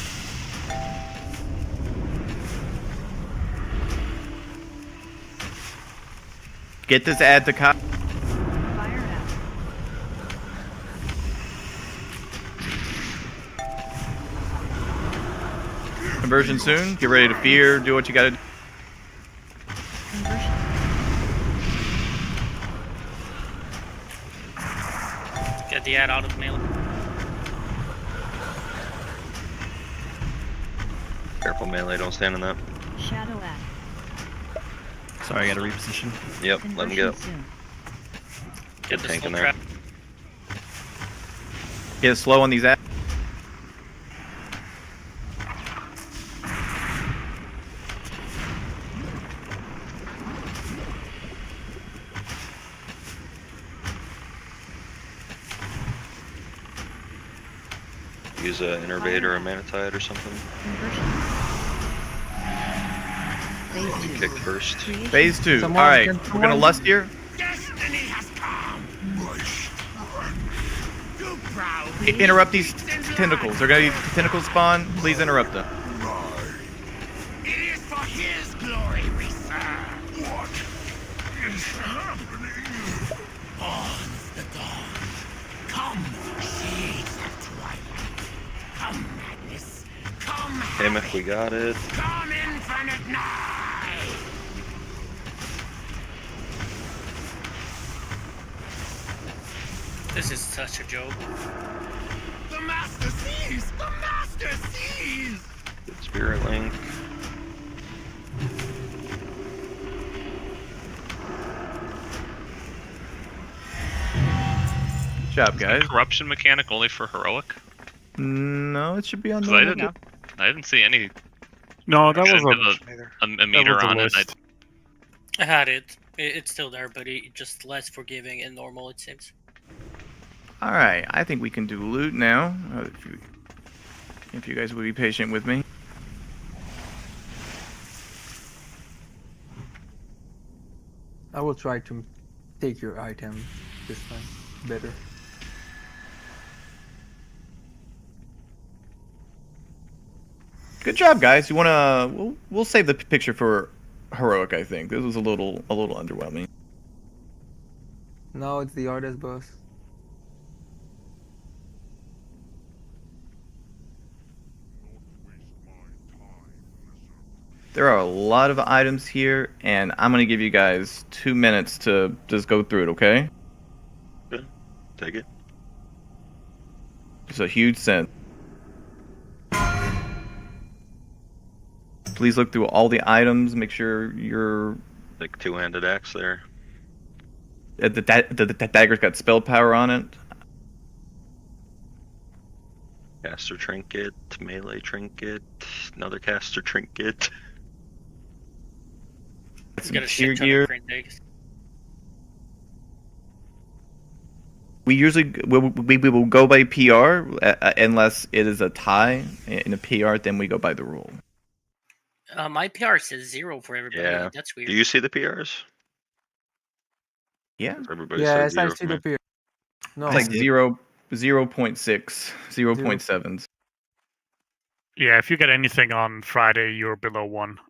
Get this ad to Kai. Fire Act. Conversion soon. Get ready to fear. Do what you gotta do. Conversion. Get the ad out of melee. Careful melee, don't stand in that. Shadow Act. Sorry, I gotta reposition. Yep, let him Conversion go. soon. Get the tank slow in there. trap. Get it slow on these ads. Use an Innervate or a Manatide or something. Conversion. Phase 2. Kick first. Creation. Phase 2. Someone Alright, can we're gonna join. lust here. Destiny has come. My strength. Too proud. Interrupt these tentacles. They're gonna be tentacle spawn. Please interrupt them. My Dawns the dawn. Come, shades of twilight. Come, madness. Come, Him if we got it. come, infinite night. This is such a joke. The master sees. The master sees. Good spirit link. Good job, guys. Corruption mechanic only for heroic? No, it should be on 'Cause I normal. didn't see any. No, that shouldn't was have a meter on it. I had it. It's still there, but it's just less forgiving and normal, it seems. All right, I think we can do loot now. If you guys would be patient with me. I will try to take your item this time better. Good job, guys. You wanna? We'll save the picture for heroic. I think this was a little underwhelming. No, it's the artist boss. There are a lot of items here, and I'm gonna give you guys 2 minutes to just go through it. Okay? Good. Take it. It's a huge sense. Please look through all the items. Make sure you're Like two-handed axe there. the dagger's got spell power on it. Caster trinket, melee trinket, another caster trinket. He's got a shit ton of green digs. We usually we will go by PR unless it is a tie in a PR. Then we go by the rule. My PR says 0 for everybody. Yeah. That's weird. Do you see the PRs? Yeah. Everybody Yeah, said I 0 see for the me. peer. No, It's like 0.6, 0.7s. Yeah, if you get anything on Friday, you're below 1.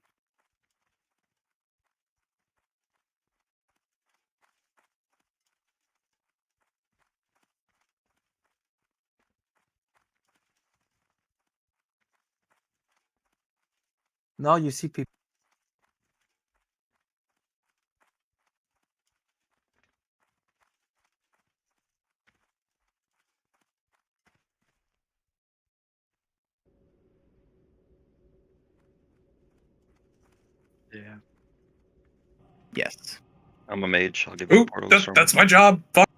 now you see people. Yeah. Yes. I'm a mage. I'll give you a portal storm. That's my job. Fuck.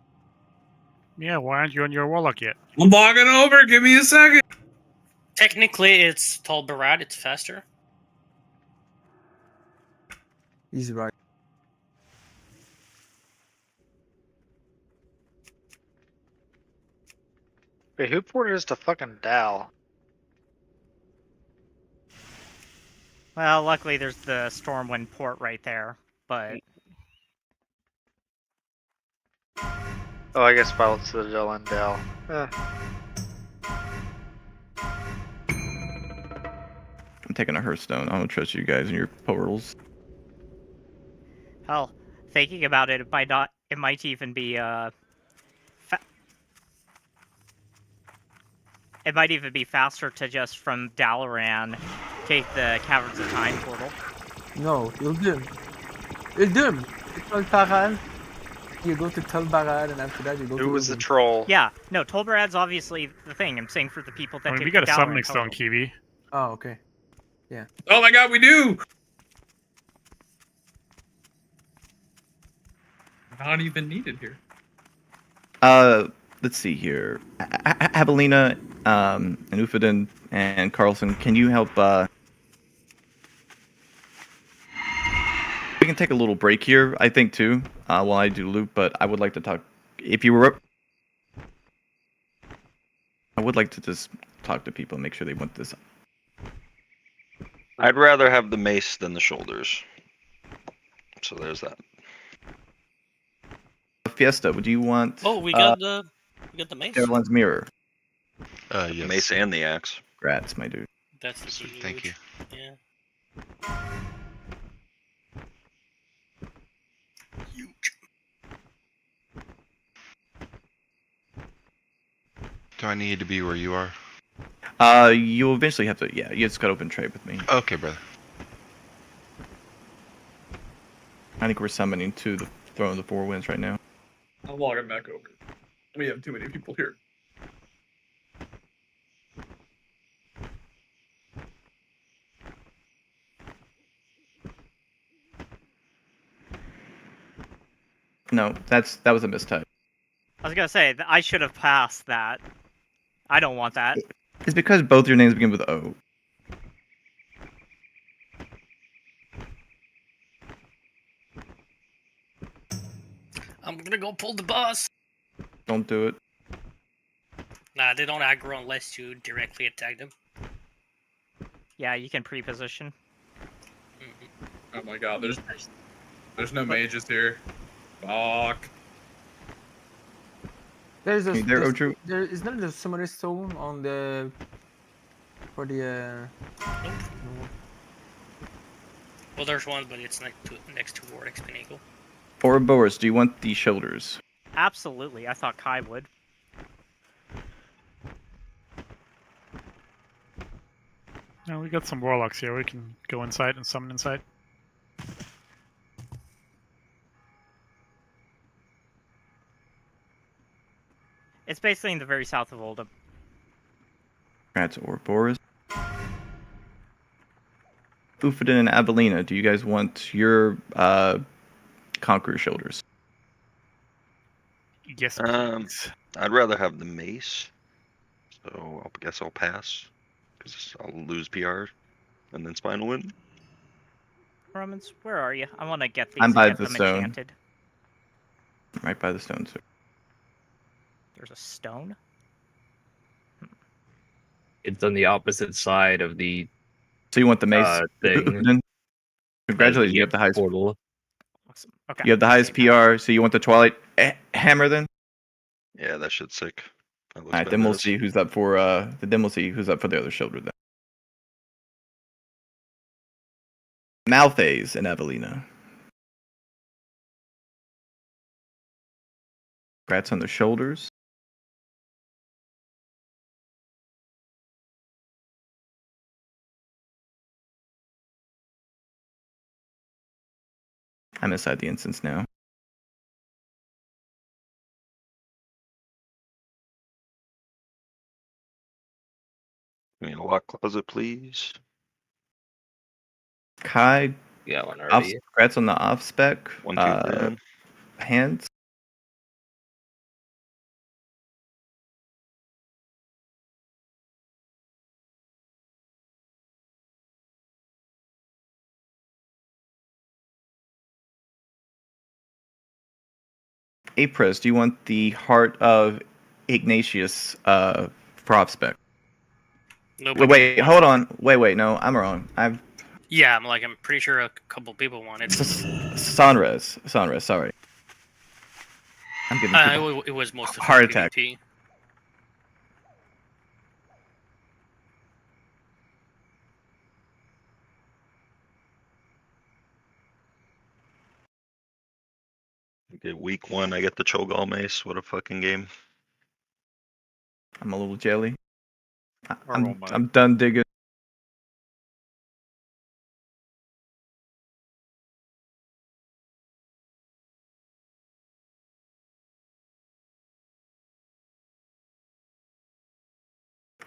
Yeah, why aren't you on your warlock yet? I'm logging over. Give me a second. Technically, it's Tall Barad. It's faster. He's right. Wait, who ported us to fucking Dal? Well, luckily there's the Stormwind port right there, but... Oh, I guess Violet Citadel and Dal. I'm taking a Hearthstone. I don't trust you guys and your portals. Hell, thinking about it, it might even be, it might even be faster to just from Dalaran take the Caverns of Time portal. No, you'll do. You'll do. Tol Barad. You go to Tol Barad, and after that you go to. Who was the troll? Yeah, no, Tol Barad's obviously the thing. I'm saying for the people that I mean, take we got a the Dalaran summoning stone, portal. Kiwi. Oh, okay. Yeah. Oh my god, we do! Not even needed here. Let's see here. Abelina, and Ufadin, and Carlson, can you help, we can take a little break here, I think, too, while I do loot, but I would like to talk, if you were, I would like to just talk to people and make sure they want this. I'd rather have the mace than the shoulders. So there's that. Fiesta, would you want? Oh, we got the mace. Caroline's mirror. The mace and the axe. Grats, my dude. That's the Sweet, thank you. Yeah. You Do I need to be where you are? You'll eventually have to. Yeah, you just got to open trade with me. Okay, brother. I think we're summoning to the Throne of the Four Winds right now. I'm logging back over. We have too many people here. No, that was a mistype. I was gonna say I should have passed that. I don't want that. It's because both your names begin with O. I'm gonna go pull the boss. Don't do it. Nah, they don't aggro unless you directly attack them. Yeah, you can pre-position. Oh my god, there's no mages here. Fuck. There's a There, Odru. there is not a summoner stone on the for the Well, there's one, but it's next to Vortex Pinnacle. Ouroboros, do you want the shoulders? Absolutely, I thought Kai would. No, we got some warlocks here. We can go inside and summon inside. It's basically in the very south of Oldham. That's Ouroboros. Ufadin and Abilena, do you guys want your Conqueror shoulders? Yes, I'd rather have the mace. So I guess I'll pass. Because I'll lose PR. And then Spinal Wind. Romans, where are you? I want to get these I'm and by get the them stone. enchanted. Right by the stone, sir. There's a stone? It's on the opposite side of the So you want the mace thing. Ufadin? Congratulations, you have the highest portal. Awesome. Okay. You have the highest PR, so you want the Twilight Hammer then? Yeah, that shit's sick. That looks Alright, then we'll badass. see who's up for the other shoulder then. Malthaze and Evelina. Congrats on the shoulders. I'm inside the instance now. Give me a lock closet, please. Kai, Yeah, one already. congrats on the off spec. 1, 2, 10. Hands. Apris, do you want the Heart of Ignatius prop spec? Wait, hold on. Wait, no, I'm wrong. Yeah, I'm pretty sure a couple people want it. Sonres, sorry. I'm getting it was mostly heart for attack. PvP. Okay, week 1, I get the Cho'Gall Mace. What a fucking game. I'm a little jelly. Normal I'm done digging.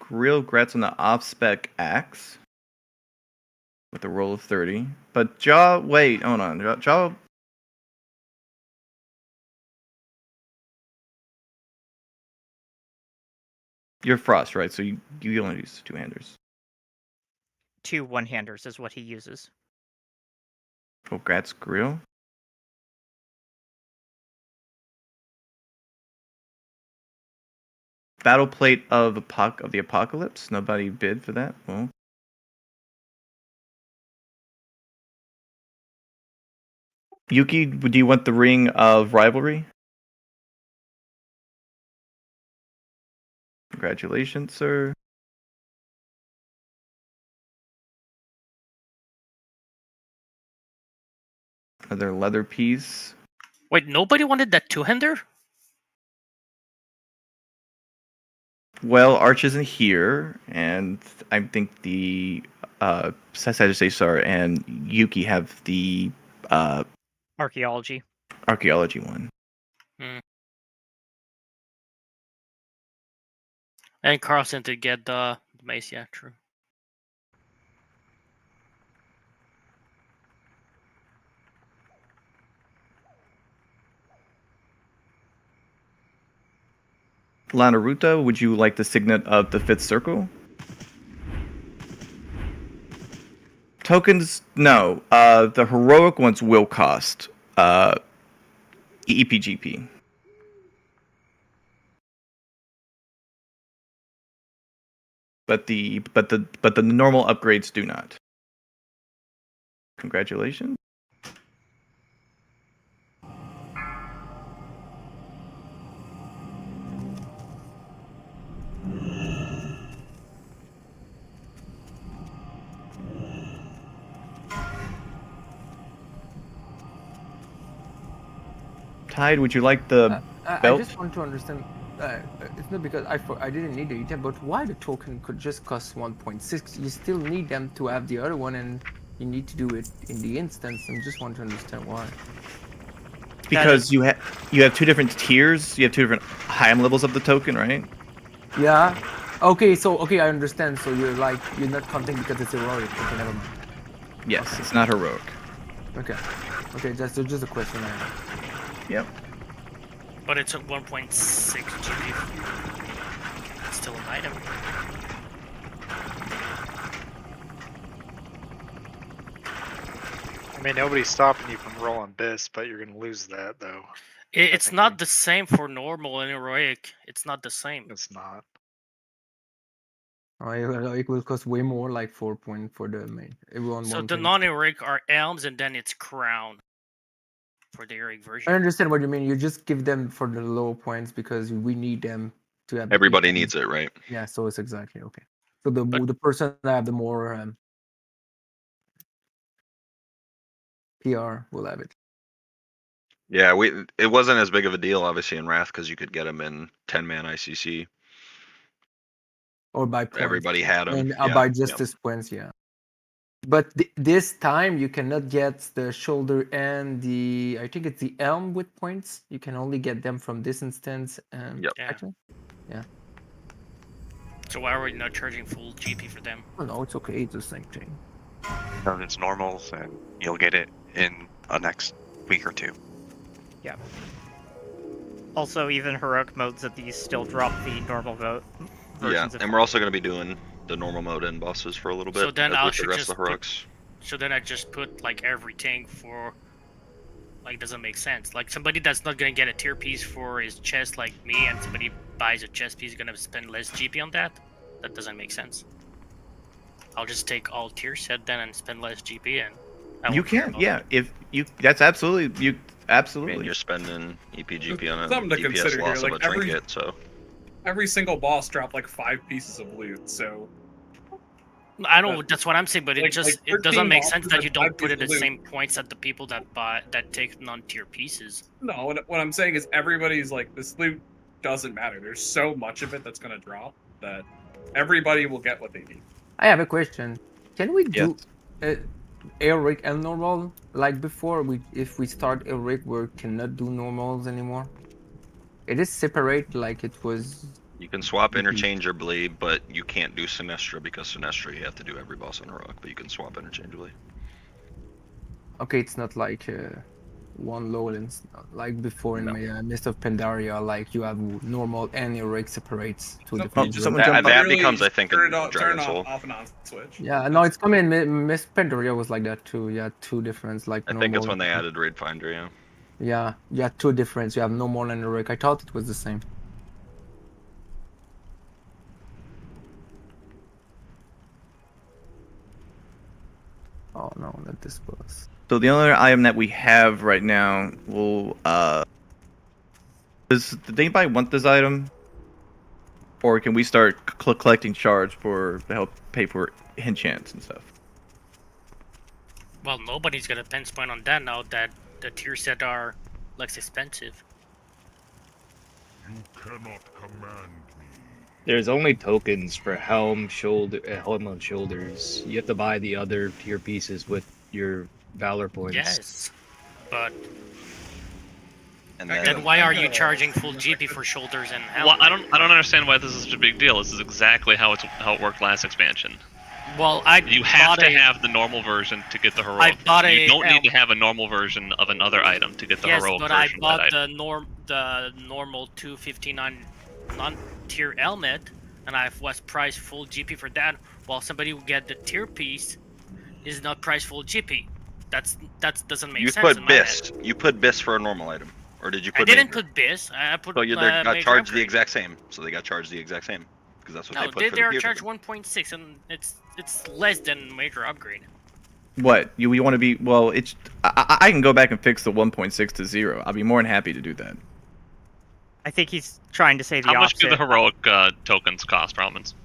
Real grats on the off-spec axe with a roll of 30. But Jaw, wait, hold on. Jaw. You're Frost, right? So you only use two-handers. 2 one-handers is what he uses. Oh, grats Grill. Battle plate of the apocalypse. Nobody bid for that. Well, Yuki, do you want the ring of rivalry? Congratulations, sir. Another leather piece. Wait, nobody wanted that two-hander? Well, Arch isn't here, and I think the Sagittaire and Yuki have the Archaeology. archaeology one. And Carlson to get the mace, yeah, true. Lanaruta, would you like the signet of the 5th circle? Tokens, no. The heroic ones will cost EPGP. But the normal upgrades do not. Congratulations. Tide, would you like the belt? I just want to understand. It's not because I didn't need the item, but why the token could just cost 1.6? You still need them to have the other one, and you need to do it in the instance. I just want to understand why. Because you have 2 different tiers. You have 2 different high levels of the token, right? Yeah. Okay. So I understand. So you're not counting because it's heroic. Okay, never mind. Yes, it's not heroic. Okay. Okay. Just a question. Yep. But it's at 1.6 GP. It's still an item. I mean, nobody's stopping you from rolling this, but you're going to lose that, though. It's not the same for normal and heroic. It's not the same. It's not. Oh, it will cost way more, like 4 point for the main. So the non-heroic are elms, and then it's crown for the heroic version. I understand what you mean. You just give them for the low points because we need them to have. Everybody needs it, right? Yeah, so it's exactly okay. So the person that have the more PR will have it. Yeah, it wasn't as big of a deal, obviously, in Wrath because you could get them in 10-man ICC. Or by points. Everybody had them. And by justice points, yeah. But this time you cannot get the shoulder and I think it's the elm with points. You can only get them from this instance. Actually, yeah. So why are we not charging full GP for them? Oh no, it's okay. It's the same thing. No, it's normals, and you'll get it in a next week or 2. Yeah. Also, even heroic modes of these still drop the normal vote. Yeah, and we're also going to be doing the normal mode in bosses for a little bit. So then I should just put like everything for, like, doesn't make sense. Like somebody that's not gonna get a tier piece for his chest like me, and somebody buys a chest piece gonna spend less GP on that. That doesn't make sense. I'll just take all tier set then and spend less GP, and you can, yeah. If you, that's absolutely absolutely. I mean, you're spending EPGP on a something to DPS consider loss here. of Like a trinket, so. Every single boss dropped like 5 pieces of loot, so. I don't. That's what I'm saying, but it doesn't make sense that you don't put it the loot. same points that the people that take non-tier pieces. No, what I'm saying is everybody's like, this loot doesn't matter. There's so much of it that's gonna drop that everybody will get what they need. I have a question. Can we do heroic and normal like before? If we start heroic, we cannot do normals anymore. It is separate like it was. You can swap interchangeably, but you can't do Sinestra because Sinestra you have to do every boss on heroic, but you can swap interchangeably. Okay, it's not like one low and like before in my Mist of Pandaria, like you have normal and heroic separates to different. That becomes, I think, turn a Dragon Soul. off and on switch. Yeah, no, it's coming. Mist of Pandaria was like that too. Yeah, 2 difference. Like I think it's when they added Raid Finder, yeah. Yeah, you have 2 difference. You have normal and heroic. I thought it was the same. Oh no, not this boss. So the only item that we have right now will does anybody want this item? Or can we start collecting shards to help pay for enchants and stuff? Well, nobody's gonna spend on that now that the tier set are less expensive. You cannot command me. There's only tokens for helm, helm on shoulders. You have to buy the other tier pieces with your valor points. Yes, but And then why are you charging full GP for shoulders and helmet? Well, I don't understand why this is such a big deal. This is exactly how it worked last expansion. Well, you have to have the normal version to get the heroic. You don't need to have a normal version of another item to get the heroic version. Yes, but I bought the normal 259 non-tier helmet, and I was priced full GP for that, while somebody who get the tier piece is not priced full GP. That doesn't make sense. You put BIS for a normal item, or did you put? I didn't put BIS. I put. So they got charged the exact same. So they got charged the exact same because that's what they put. No, they are the charged 1.6, and it's less than major upgrade. What you want to be? Well, it's I can go back and fix the 1.6 to 0. I'll be more than happy to do that. I think he's trying to say the opposite. How much opposite. do the heroic tokens cost, Romans?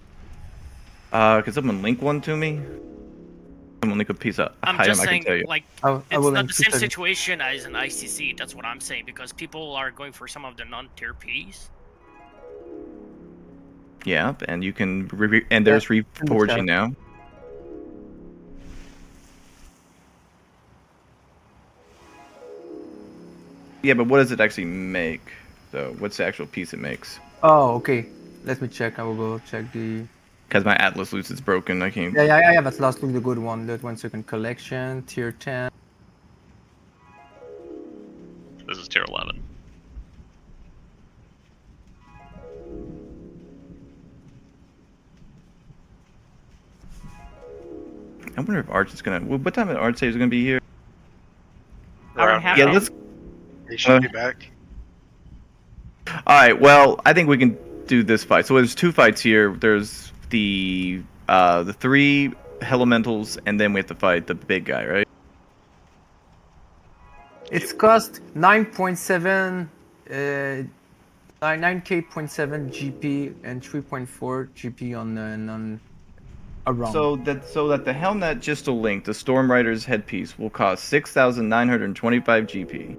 Could someone link one to me? Someone link a piece of I'm item, just I saying, can tell you. like, it's not the same situation as an ICC. That's what I'm saying, because people are going for some of the non-tier Ps. Yeah, and you can and there's reforging now. Yeah, but what does it actually make? So, what's the actual piece it makes? Oh, okay. Let me check. I will go check the. Because my Atlas loot is broken, I can't. Yeah. But last look the good one. That 1 second collection, tier 10. This is tier 11. I wonder if Arch is gonna. What time did Arch say he's gonna be here? Yeah, let's. He should be back. All right. Well, I think we can do this fight. So there's 2 fights here. There's the 3 elementals, and then we have to fight the big guy, right? It's cost 9.7, 9k.7 GP and 3.4 GP on around. So that the helmet just a link, the Storm Rider's headpiece will cost 6,925 GP.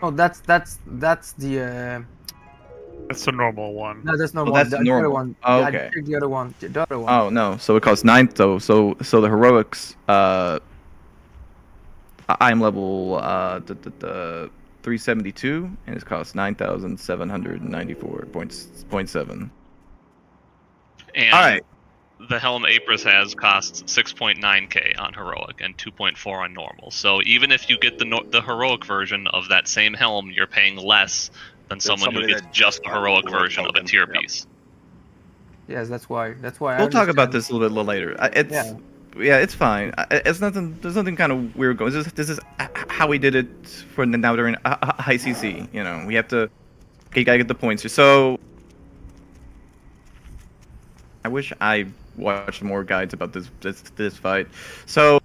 Oh, that's the. That's the normal one. No, that's normal. That's the normal. Other one. Oh, Yeah, okay. the other one. The other one. Oh no! So it costs 9. So the heroics. I'm level 372, and it costs 9,794.7. And all right. The helm Apris has costs 6.9k on heroic and 2.4 on normal. So even if you get the heroic version of that same helm, you're paying less than someone who gets just the heroic version of a tier piece. Yes, that's why. We'll talk about this a little bit later. Yeah, it's fine. It's nothing. There's nothing kind of weird going. This is how we did it for now during ICC. You know, we have to. You gotta get the points here. So I wish I watched more guides about this fight. So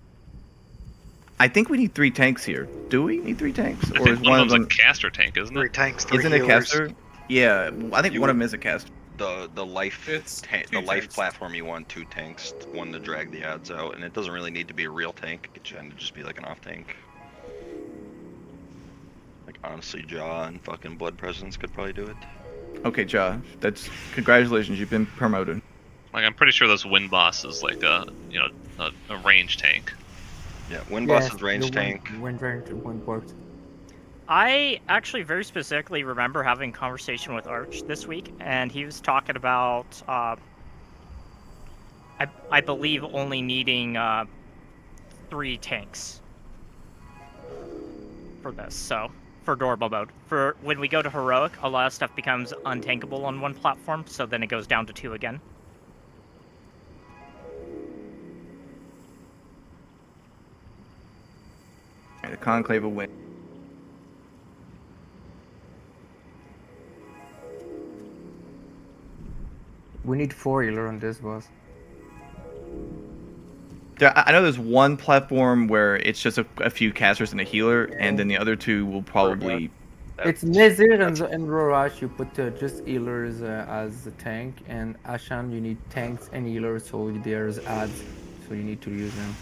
I think we need 3 tanks here. Do we need 3 tanks? I think one of them's a caster tank, isn't it? 3 tanks, 3 Isn't healers. it caster? Yeah, I think one of them is a caster. The life platform you want 2 tanks, one to drag the odds out, and it doesn't really need to be a real tank. It can just be like an off tank. Like honestly, Jaw and fucking Blood Presence could probably do it. Okay, Ja, that's congratulations. You've been promoted. Like I'm pretty sure this Wind Boss is like a range tank. Yeah, Wind Boss is range tank. Wind port. I actually very specifically remember having a conversation with Arch this week, and he was talking about, I believe, only needing 3 tanks for this. So for normal mode, for when we go to heroic, a lot of stuff becomes untankable on one platform, so then it goes down to 2 again. The Conclave will win. We need 4 healer on this boss. I know there's one platform where it's just a few casters and a healer, and then the other 2 will probably. It's Nazir and Rorash. You put just healers as a tank, and Ashan you need tanks and healers, so there's ads, so you need to use them.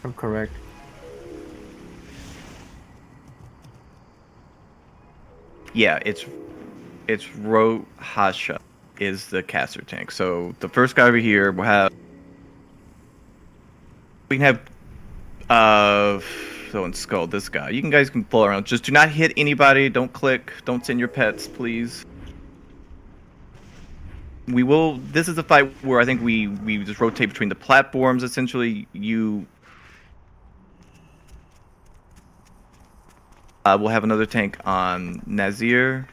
I'm correct. Yeah, it's it's Rohasha is the caster tank. So the first guy over here will have. We can have so in Skull, this guy. You guys can pull around. Just do not hit anybody. Don't click. Don't send your pets, please. We will. This is a fight where I think we just rotate between the platforms. Essentially, you. We'll have another tank on Nazir.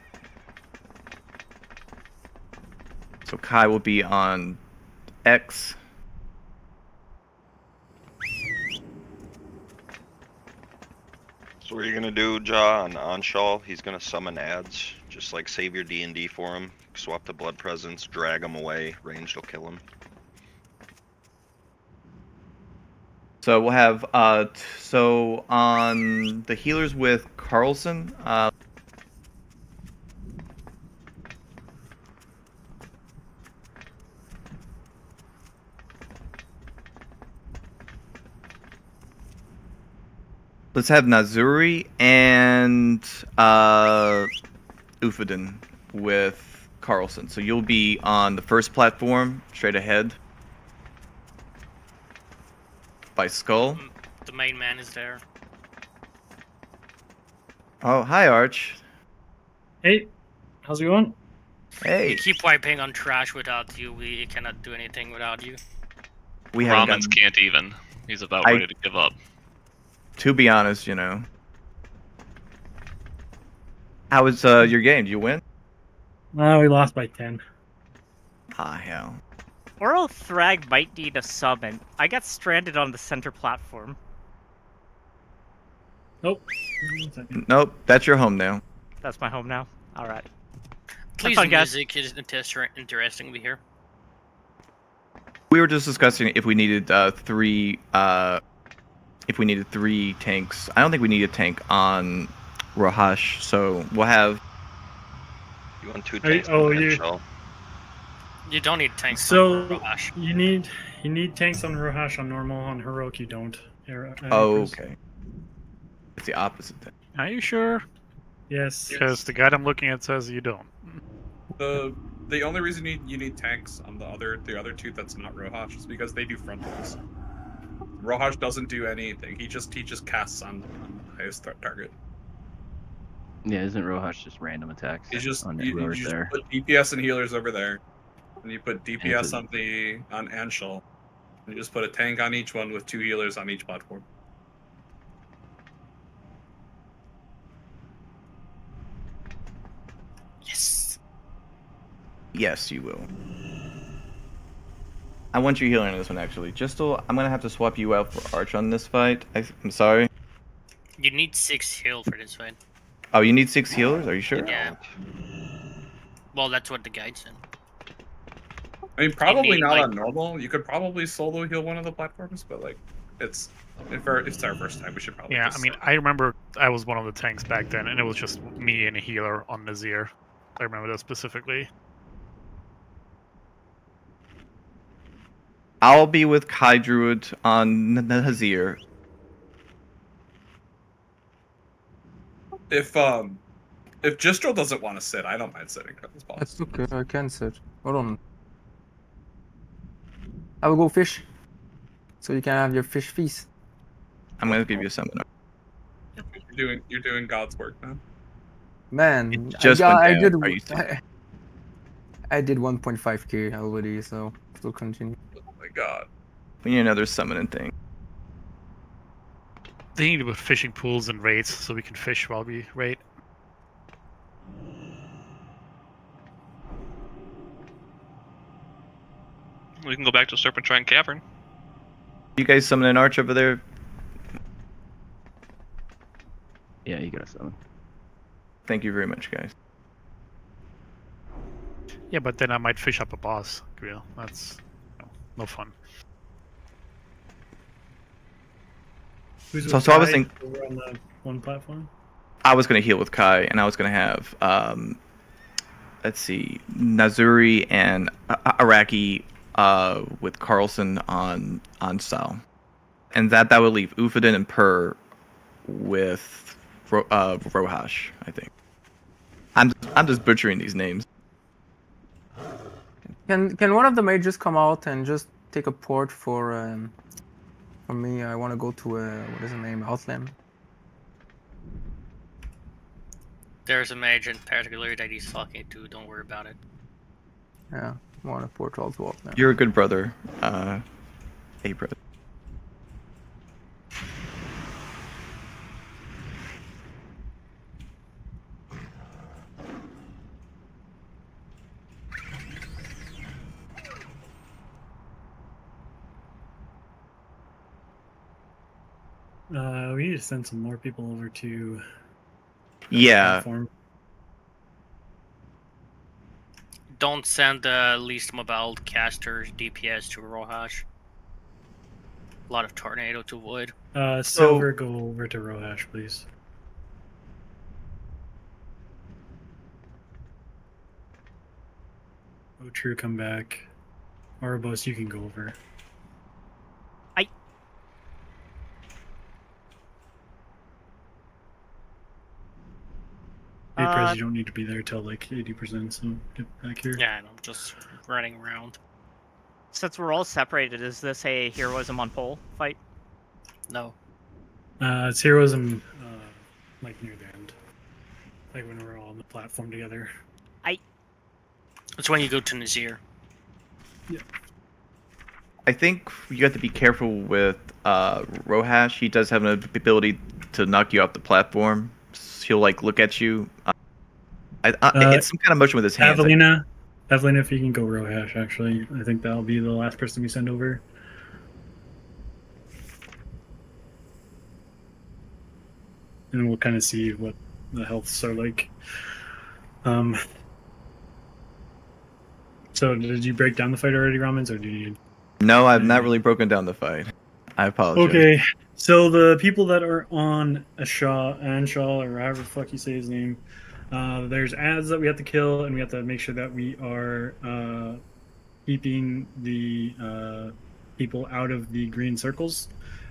So Kai will be on X. So what are you gonna do, Ja, on Anshal? He's gonna summon ads. Just like save your D&D for him. Swap the blood presence, drag him away. Ranged will kill him. So we'll have so on the healers with Carlson. Let's have Nazuri and Ufadin with Carlson. So you'll be on the first platform, straight ahead. By Skull. The main man is there. Oh, hi, Arch. Hey, how's it going? Hey. We keep wiping on trash without you. We cannot do anything without you. We haven't Ramens can't even. He's about ready to give up. To be honest, you know. How was your game? Did you win? We lost by 10. Ah, hell. Oral Thrag might need a summon. I got stranded on the center platform. Nope. Nope, that's your home now. That's my home now? Alright. Please, fun, guys. music is interesting to hear. We were just discussing if we needed three tanks. I don't think we need a tank on Rohash, so we'll have. You want 2 tanks? You don't need tanks. So on Rohash. you need tanks on Rohash. On normal, on heroic you don't. Oh, okay. It's the opposite then. Are you sure? Yes. Because the guide I'm looking at says you don't. The only reason you need tanks on the other two that's not Rohash is because they do frontals. Rohash doesn't do anything. He just casts on the highest threat target. Yeah, isn't Rohash just random attacks? You just on you whoever's just there? put DPS and healers over there, and you put DPS on Anshul, and you just put a tank on each one with 2 healers on each platform. Yes. Yes, you will. I want you healing on this one actually. I'm gonna have to swap you out for Arch on this fight. I'm sorry. You need 6 heal for this fight. Oh, you need 6 healers? Are you sure? Yeah. Well, that's what the guide said. I mean, probably need, not like- on normal. You could probably solo heal one of the platforms, but like, it's if it's our first time, we should probably. Yeah, just I mean, I remember I was one of the tanks back then, and it was just me and a healer on Nazir. I remember that specifically. I'll be with Kai Druid on Nazir. If Gistrel doesn't want to sit, I don't mind sitting at this boss. That's okay, I can sit. Hold on. I will go fish. So you can have your fish feast. I'm gonna give you a seminar. You're doing God's work, man. Man, Just I went did. down. Are you serious? I did 1.5k already, so still continue. Oh my god. We need another summoning thing. They need to put fishing pools and raids so we can fish while we raid. We can go back to Serpentine Cavern. You guys summon an Arch over there? Yeah, you gotta summon. Thank you very much, guys. Yeah, but then I might fish up a boss, Grill. That's no fun. Who's So with I was Kai thinking. over on the one platform. I was gonna heal with Kai, and I was gonna have let's see, Nazuri and Araki with Carlson on Sal, and that would leave Ufadin and Per with Rohash, I think. I'm just butchering these names. Can one of the mages come out and just take a port for me? I want to go to what is the name? Outland. There's a mage in particular that he's talking to. Don't worry about it. Yeah, I want to port all to Outland. You're a good brother, hey brother. We need to send some more people over to. Yeah. Platform. Don't send the least mobile casters DPS to Rohash. A lot of tornado to avoid. Silver, go over to Rohash, please. Oh, True, come back. Ouroboros, you can go over. Because you don't need to be there till like 80%, so get back here. Yeah, and I'm just running around. Since we're all separated, is this a heroism on pole fight? No. It's heroism, like near the end, like when we're all on the platform together. It's when you go to Nazir. Yeah. I think you have to be careful with Rohash. He does have an ability to knock you off the platform. He'll like look at you. It's some kind of motion with his hands. Evelina, if you can go Rohash, actually, I think that'll be the last person we send over. And we'll kind of see what the healths are like. So did you break down the fight already, Ramens, or do you? No, I've not really broken down the fight. I apologize. Okay, so the people that are on Anshal, or however the fuck you say his name, there's ads that we have to kill, and we have to make sure that we are keeping the people out of the green circles.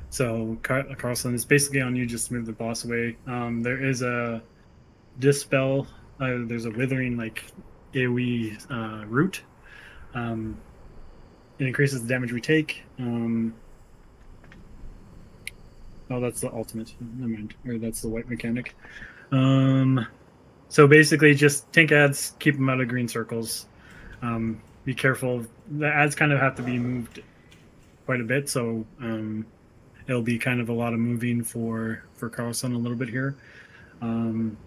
So Carlson, it's basically on you just to move the boss away. There is a dispel. There's a withering like AoE root. It increases the damage we take. Oh, that's the ultimate. Never mind. Or that's the white mechanic. So basically, just tank ads, keep them out of green circles. Be careful. The ads kind of have to be moved quite a bit, so it'll be kind of a lot of moving for Carlson a little bit here. When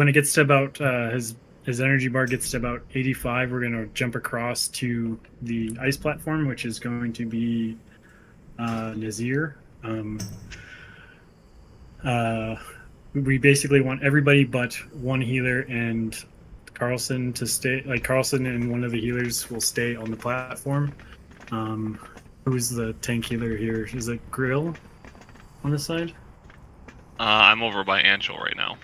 it gets to about his energy bar gets to about 85, we're going to jump across to the ice platform, which is going to be Nazir. We basically want everybody but one healer and Carlson to stay. Like Carlson and one of the healers will stay on the platform. Who's the tank healer here? Is it Grill on this side? I'm over by Anshul right now.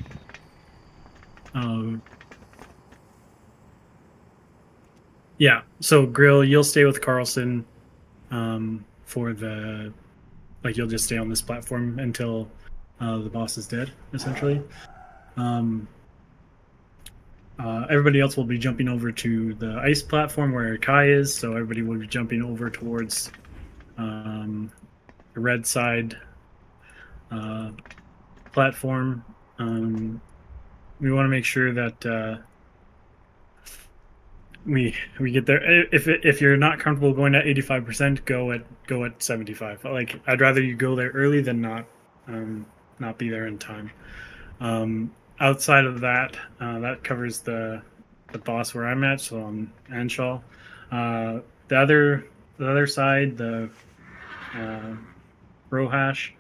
Yeah, so Grill, you'll stay with Carlson for the... Like, you'll just stay on this platform until the boss is dead, essentially. Everybody else will be jumping over to the ice platform where Kai is, so everybody will be jumping over towards the red side platform. We want to make sure that we get there. If you're not comfortable going at 85%, go at 75. Like, I'd rather you go there early than not be there in time. Outside of that, that covers the boss where I'm at, so I'm Anshal. The other side, the Rohash,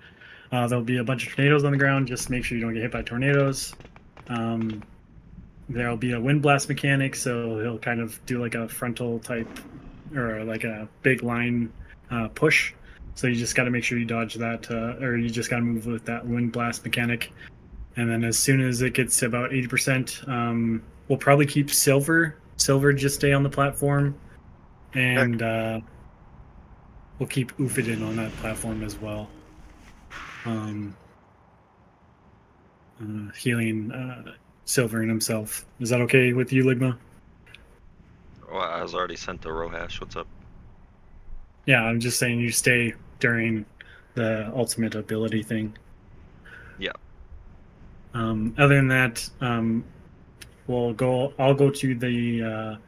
there'll be a bunch of tornadoes on the ground. Just make sure you don't get hit by tornadoes. There'll be a wind blast mechanic, so he'll kind of do like a frontal type, or like a big line push. So you just got to make sure you dodge that, or you just got to move with that wind blast mechanic. And then as soon as it gets to about 80%, we'll probably keep Silver. Silver just stay on the platform, and we'll keep Ufidin on that platform as well. Healing silvering himself. Is that okay with you, Ligma? Well, I was already sent to Rohash. What's up? Yeah, I'm just saying you stay during the ultimate ability thing. Yeah. Other than that, I'll go to the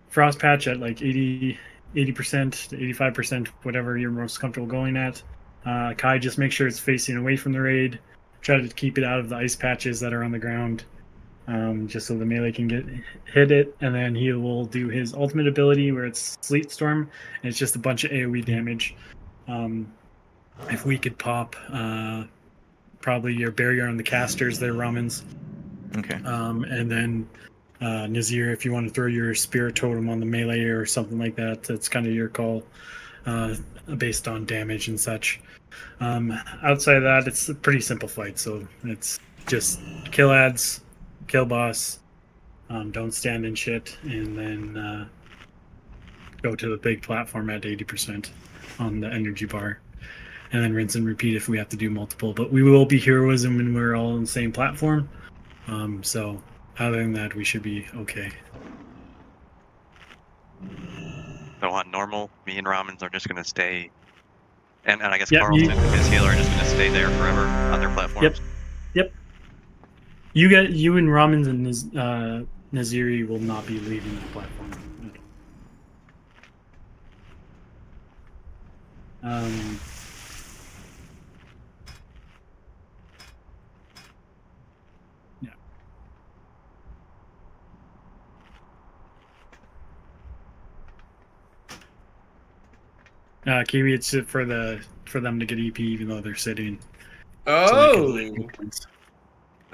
frost patch at like 80% to 85%, whatever you're most comfortable going at. Kai, just make sure it's facing away from the raid. Try to keep it out of the ice patches that are on the ground, just so the melee can hit it. And then he will do his ultimate ability where it's Sleet Storm, and it's just a bunch of AoE damage. If we could pop probably your barrier on the casters there, Ramens. Okay. And then Nazir, if you want to throw your spirit totem on the melee or something like that, that's kind of your call, based on damage and such. Outside of that, it's a pretty simple fight, so it's just kill ads, kill boss, don't stand in shit, and then go to the big platform at 80% on the energy bar. And then rinse and repeat if we have to do multiple. But we will be heroism when we're all on the same platform. So other than that, we should be okay. So on normal, me and Ramens are just going to stay, and I guess Yep, Carlson and his healer are just going to stay there forever on their platforms. Yep. You and Ramens and Naziri will not be leaving the platform. Kiwi, it's for them to get EP even though they're sitting. Oh.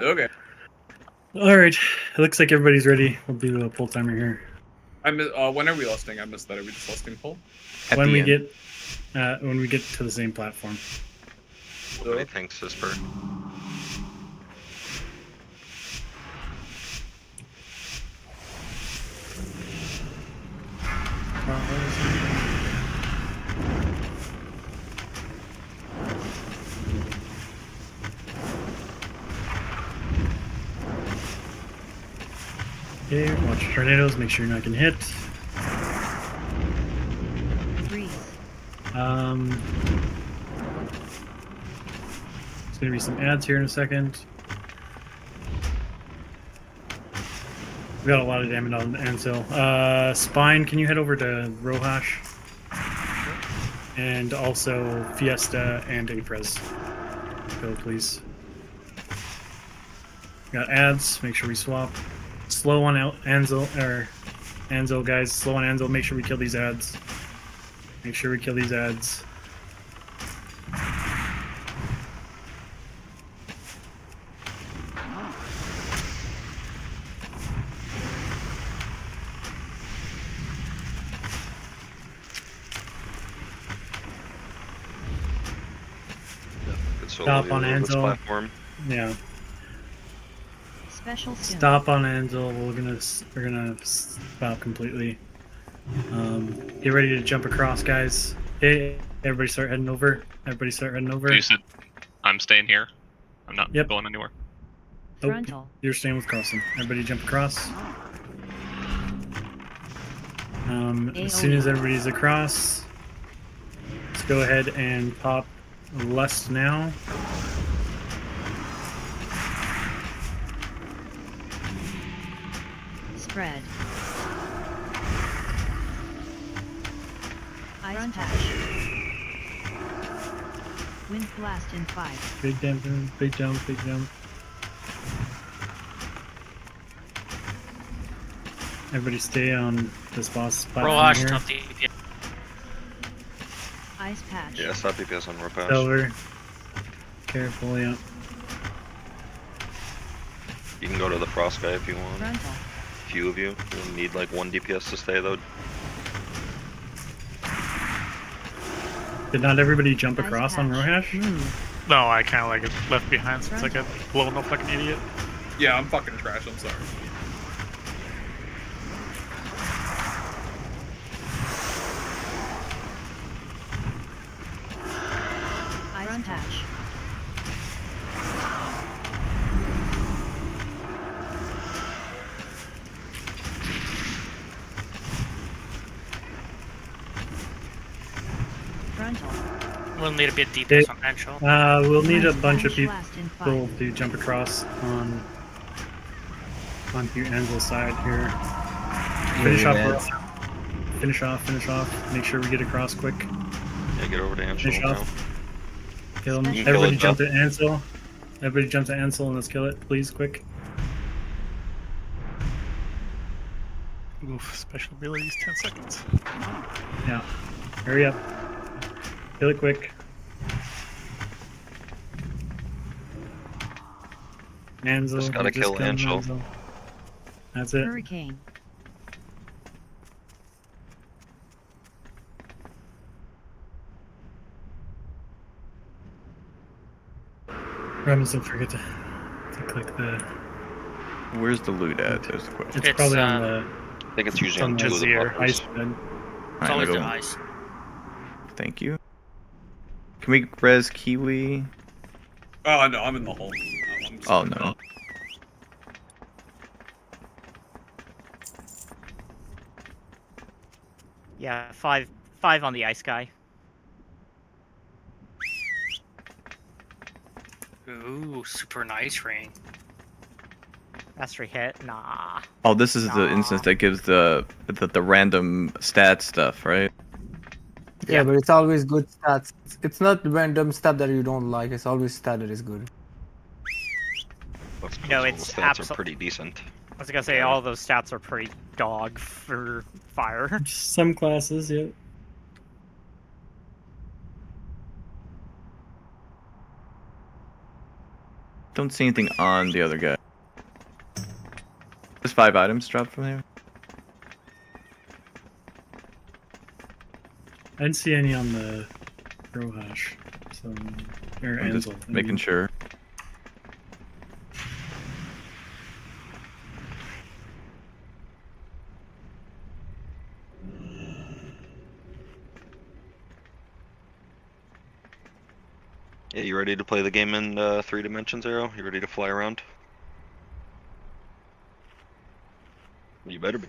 Okay. All right. It looks like everybody's ready. We'll do a pull timer here. When are we listing? I missed that. Are we just listing pull? When we get to the same platform. What do you think, Sisper? Okay, watch tornadoes, make sure you're not getting hit. Freeze. There's gonna be some ads here in a second. We got a lot of damage on Ansel. Spine, can you head over to Rohash? And also Fiesta and Aprez. Go, please. Got ads, make sure we swap. Slow on Ansel, guys. Slow on Ansel. Make sure we kill these ads. Make sure we kill these ads. Stop on Ansel. Platform. Yeah. Special soon. Stop on Ansel. We're gonna stop completely. Get ready to jump across, guys. Hey, everybody start heading over. Everybody start heading over. You said I'm staying here. I'm not going anywhere. Oh, you're staying with crossing. Everybody jump across. As soon as everybody's across, let's go ahead and pop Lust now. Spread. Ice patch. Wind blast in 5. Big jump, big jump, big jump. Everybody stay on this boss platform here. Top DPS. Ice patch. Yeah, stop DPS on Ropash. Silver. Careful, yeah. You can go to the Frost guy if you want. Frontal. Few of you. You'll need like 1 DPS to stay though. Did not everybody jump across on Rohash? No, I kind of like it left behind since I got blown up like an idiot. Yeah, I'm fucking trash. I'm sorry. Ice patch. We'll need a bit deeper on Angel. We'll need a bunch of Flash people last in 5. to jump across onto Anvil's side here. Finish off. Finish off. Make sure we get across quick. Yeah, get over to Ansel Finish now. off. Kill him. You can kill Everybody it, jump though. to Ansel. Everybody jump to Ansel and let's kill it, please, quick. Oof, special abilities, 10 seconds. Yeah. Hurry up. Kill it quick. Ansel. Just gotta kill kill Angel. That's it. Hurricane. Remember, don't forget to click the. Where's the loot at? There's the question. It's probably on the. I think it's usually on the 2 of the Zir buffers. ice bed. It's always the ice. Thank you. Can we res Kiwi? Oh no, I'm in the hole. Oh no. Yeah, five on the ice guy. Ooh, super nice ring. Mastery hit? Nah. Oh, this is the instance that gives the random stat stuff, right? Yeah, but it's always good stats. It's not random stat that you don't like. It's always stat that is good. That's 'cause No, all the it's stats are pretty decent. I was gonna say all those stats are pretty dog for fire. Some classes, yeah. Don't see anything on the other guy. There's 5 items dropped from there. I didn't see any on the Rohash. So, or I'm just Ansel. making sure. Yeah, you ready to play the game in 3 dimensions, Arrow? You ready to fly around? You better be.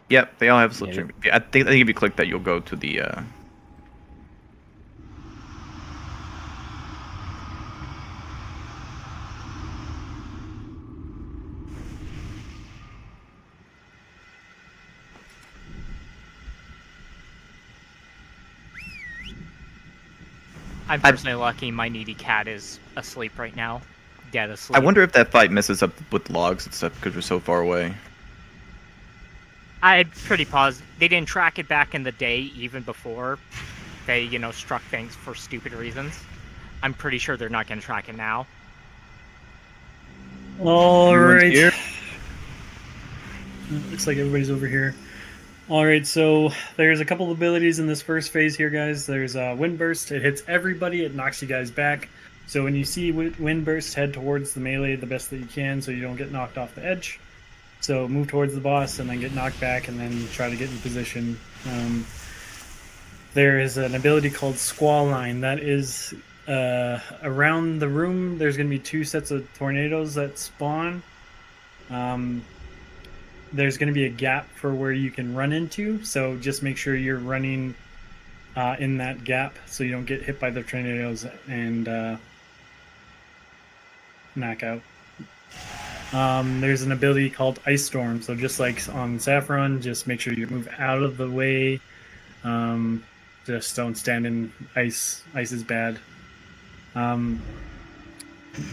Yep, they all have slipstream. Yeah, I think if you click that, you'll go to the. I'm personally lucky my needy cat is asleep right now. Dead asleep. I wonder if that fight messes up with logs and stuff because we're so far away. I'm pretty positive they didn't track it back in the day, even before they, struck things for stupid reasons. I'm pretty sure they're not going to track it now. Alright. Looks like everybody's over here. Alright, so there's a couple of abilities in this first phase here, guys. There's Wind Burst. It hits everybody. It knocks you guys back. So when you see Wind Burst, head towards the melee the best that you can so you don't get knocked off the edge. So move towards the boss and then get knocked back and then try to get in position. There is an ability called Squall Line. That is around the room. There's going to be 2 sets of tornadoes that spawn. There's going to be a gap for where you can run into. So just make sure you're running in that gap so you don't get hit by the tornadoes and knock out. There's an ability called Ice Storm. So just like on Saffron, just make sure you move out of the way. Just don't stand in ice. Ice is bad.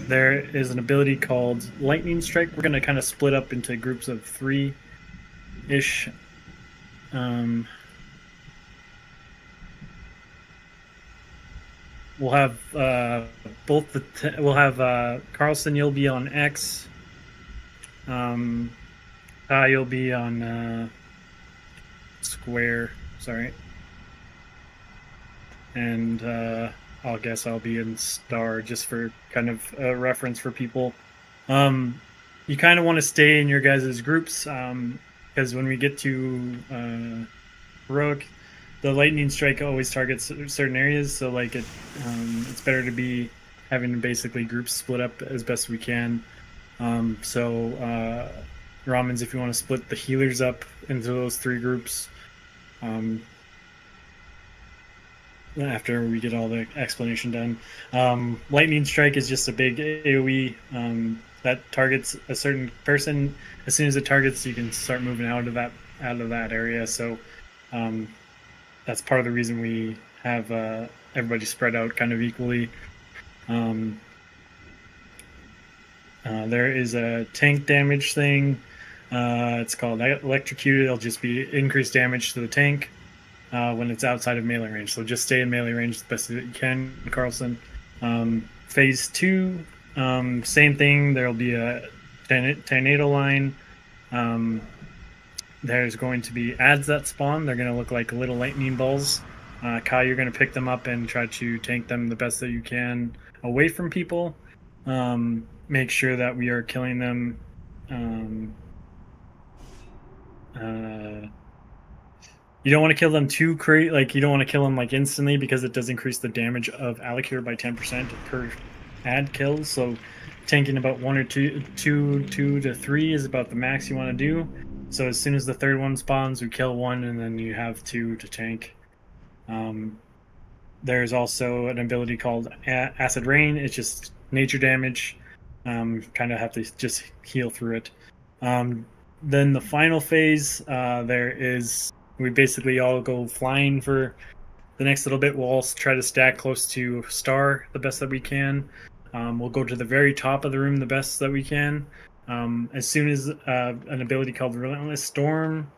There is an ability called Lightning Strike. We're going to kind of split up into groups of 3-ish. We'll have we'll have Carlson, you'll be on X. You'll be on Square, sorry. And I'll guess I'll be in Star just for kind of a reference for people. You kind of want to stay in your guys' groups because when we get to Heroic, the lightning strike always targets certain areas, so like it's better to be having basically groups split up as best we can. Ramens, if you want to split the healers up into those 3 groups, after we get all the explanation done. Lightning Strike is just a big AoE that targets a certain person. As soon as it targets, you can start moving out of that area. So that's part of the reason we have everybody spread out kind of equally. There is a tank damage thing. It's called Electrocuted. It'll just be increased damage to the tank when it's outside of melee range. So just stay in melee range the best that you can, Carlson. Phase 2, same thing. There'll be a tornado line. There's going to be ads that spawn. They're going to look like little lightning balls. Kai, you're going to pick them up and try to tank them the best that you can away from people. Make sure that we are killing them. You don't want to kill them too you don't want to kill them like instantly, because it does increase the damage of Alicure by 10% per ad kills. So tanking about 1 or 2 to 3 is about the max you want to do. So as soon as the 3rd one spawns, we kill 1, and then you have 2 to tank. There's also an ability called Acid Rain. It's just nature damage. Kind of have to just heal through it. Then the final phase, we basically all go flying for the next little bit. We'll all try to stack close to Star the best that we can. We'll go to the very top of the room the best that we can. As soon as an ability called Relentless Storm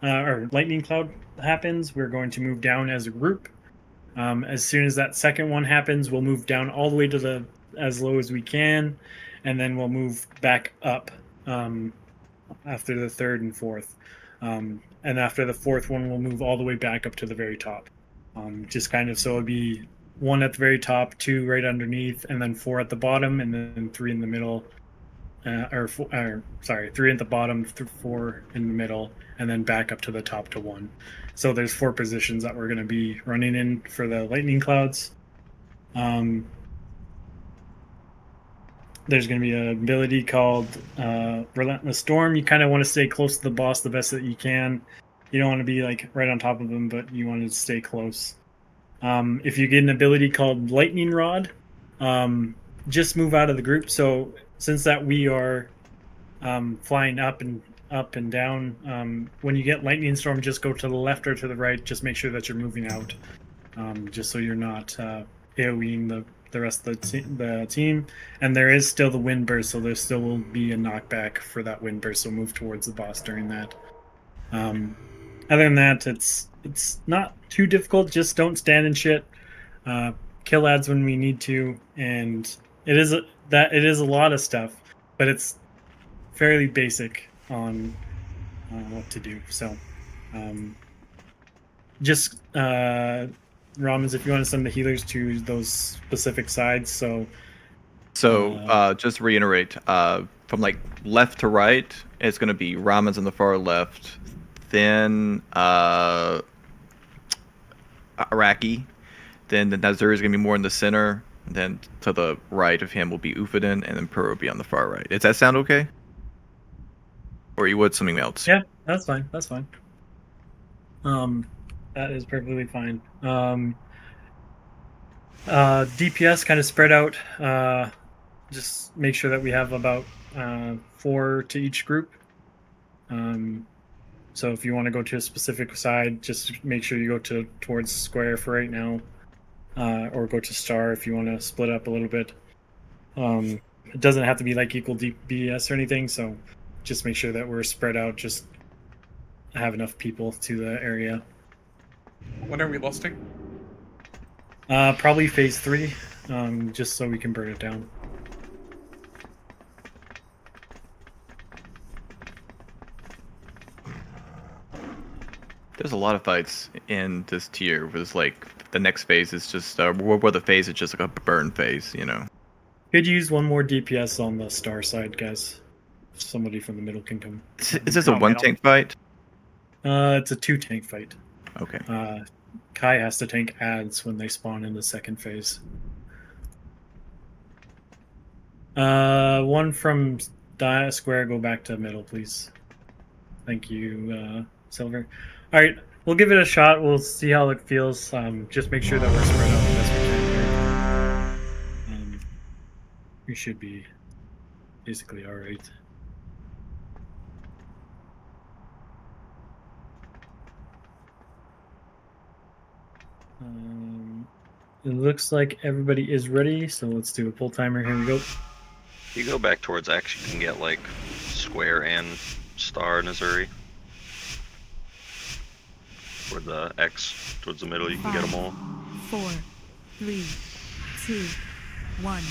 or Lightning Cloud happens, we're going to move down as a group. As soon as that second one happens, we'll move down all the way to as low as we can, and then we'll move back up after the 3rd and 4th. And after the 4th one, we'll move all the way back up to the very top. Just kind of so it'll be 1 at the very top, 2 right underneath, and then 4 at the bottom, and then 3 in the middle. 3 at the bottom, 4 in the middle, and then back up to the top to 1. So there's 4 positions that we're going to be running in for the lightning clouds. There's going to be an ability called Relentless Storm. You kind of want to stay close to the boss the best that you can. You don't want to be like right on top of them, but you want to stay close. If you get an ability called Lightning Rod, just move out of the group. So since that we are flying up and down, when you get Lightning Storm, just go to the left or to the right. Just make sure that you're moving out, just so you're not AoEing the rest of the team. And there is still the wind burst, so there still will be a knockback for that wind burst, so move towards the boss during that. Other than that, it's not too difficult. Just don't stand in shit. Kill ads when we need to, and it is a lot of stuff, but it's fairly basic on what to do. So just Ramens, if you want to send the healers to those specific sides. So just to reiterate, from like left to right, it's going to be Ramens on the far left, then Iraqi, then the Nazir is going to be more in the center, and then to the right of him will be Ufadin, and then Pur will be on the far right. Does that sound okay? Or you would something else? Yeah, that's fine. That's fine. That is perfectly fine. DPS kind of spread out. Just make sure that we have about 4 to each group. So if you want to go to a specific side, just make sure you go towards square for right now, or go to star if you want to split up a little bit. It doesn't have to be like equal DPS or anything, so just make sure that we're spread out. Just have enough people to the area. When are we lusting? Probably phase 3, just so we can burn it down. There's a lot of fights in this tier. Where it's like the next phase is just where the phase is just like a burn phase, you know. Could use 1 more DPS on the star side, guys. Somebody from the middle can come. Is this a 1 tank fight? It's a 2 tank fight. Okay. Kai has to tank ads when they spawn in the second phase. One from square, go back to middle, please. Thank you, Silver. All right, we'll give it a shot. We'll see how it feels. Just make sure that we're spread out the best we can here. We should be basically all right. It looks like everybody is ready, so let's do a pull timer. Here we go. If you go back towards X, you can get like square and star Missouri. Toward the X, towards the middle, you can get them all. 4, 3, 2, 1.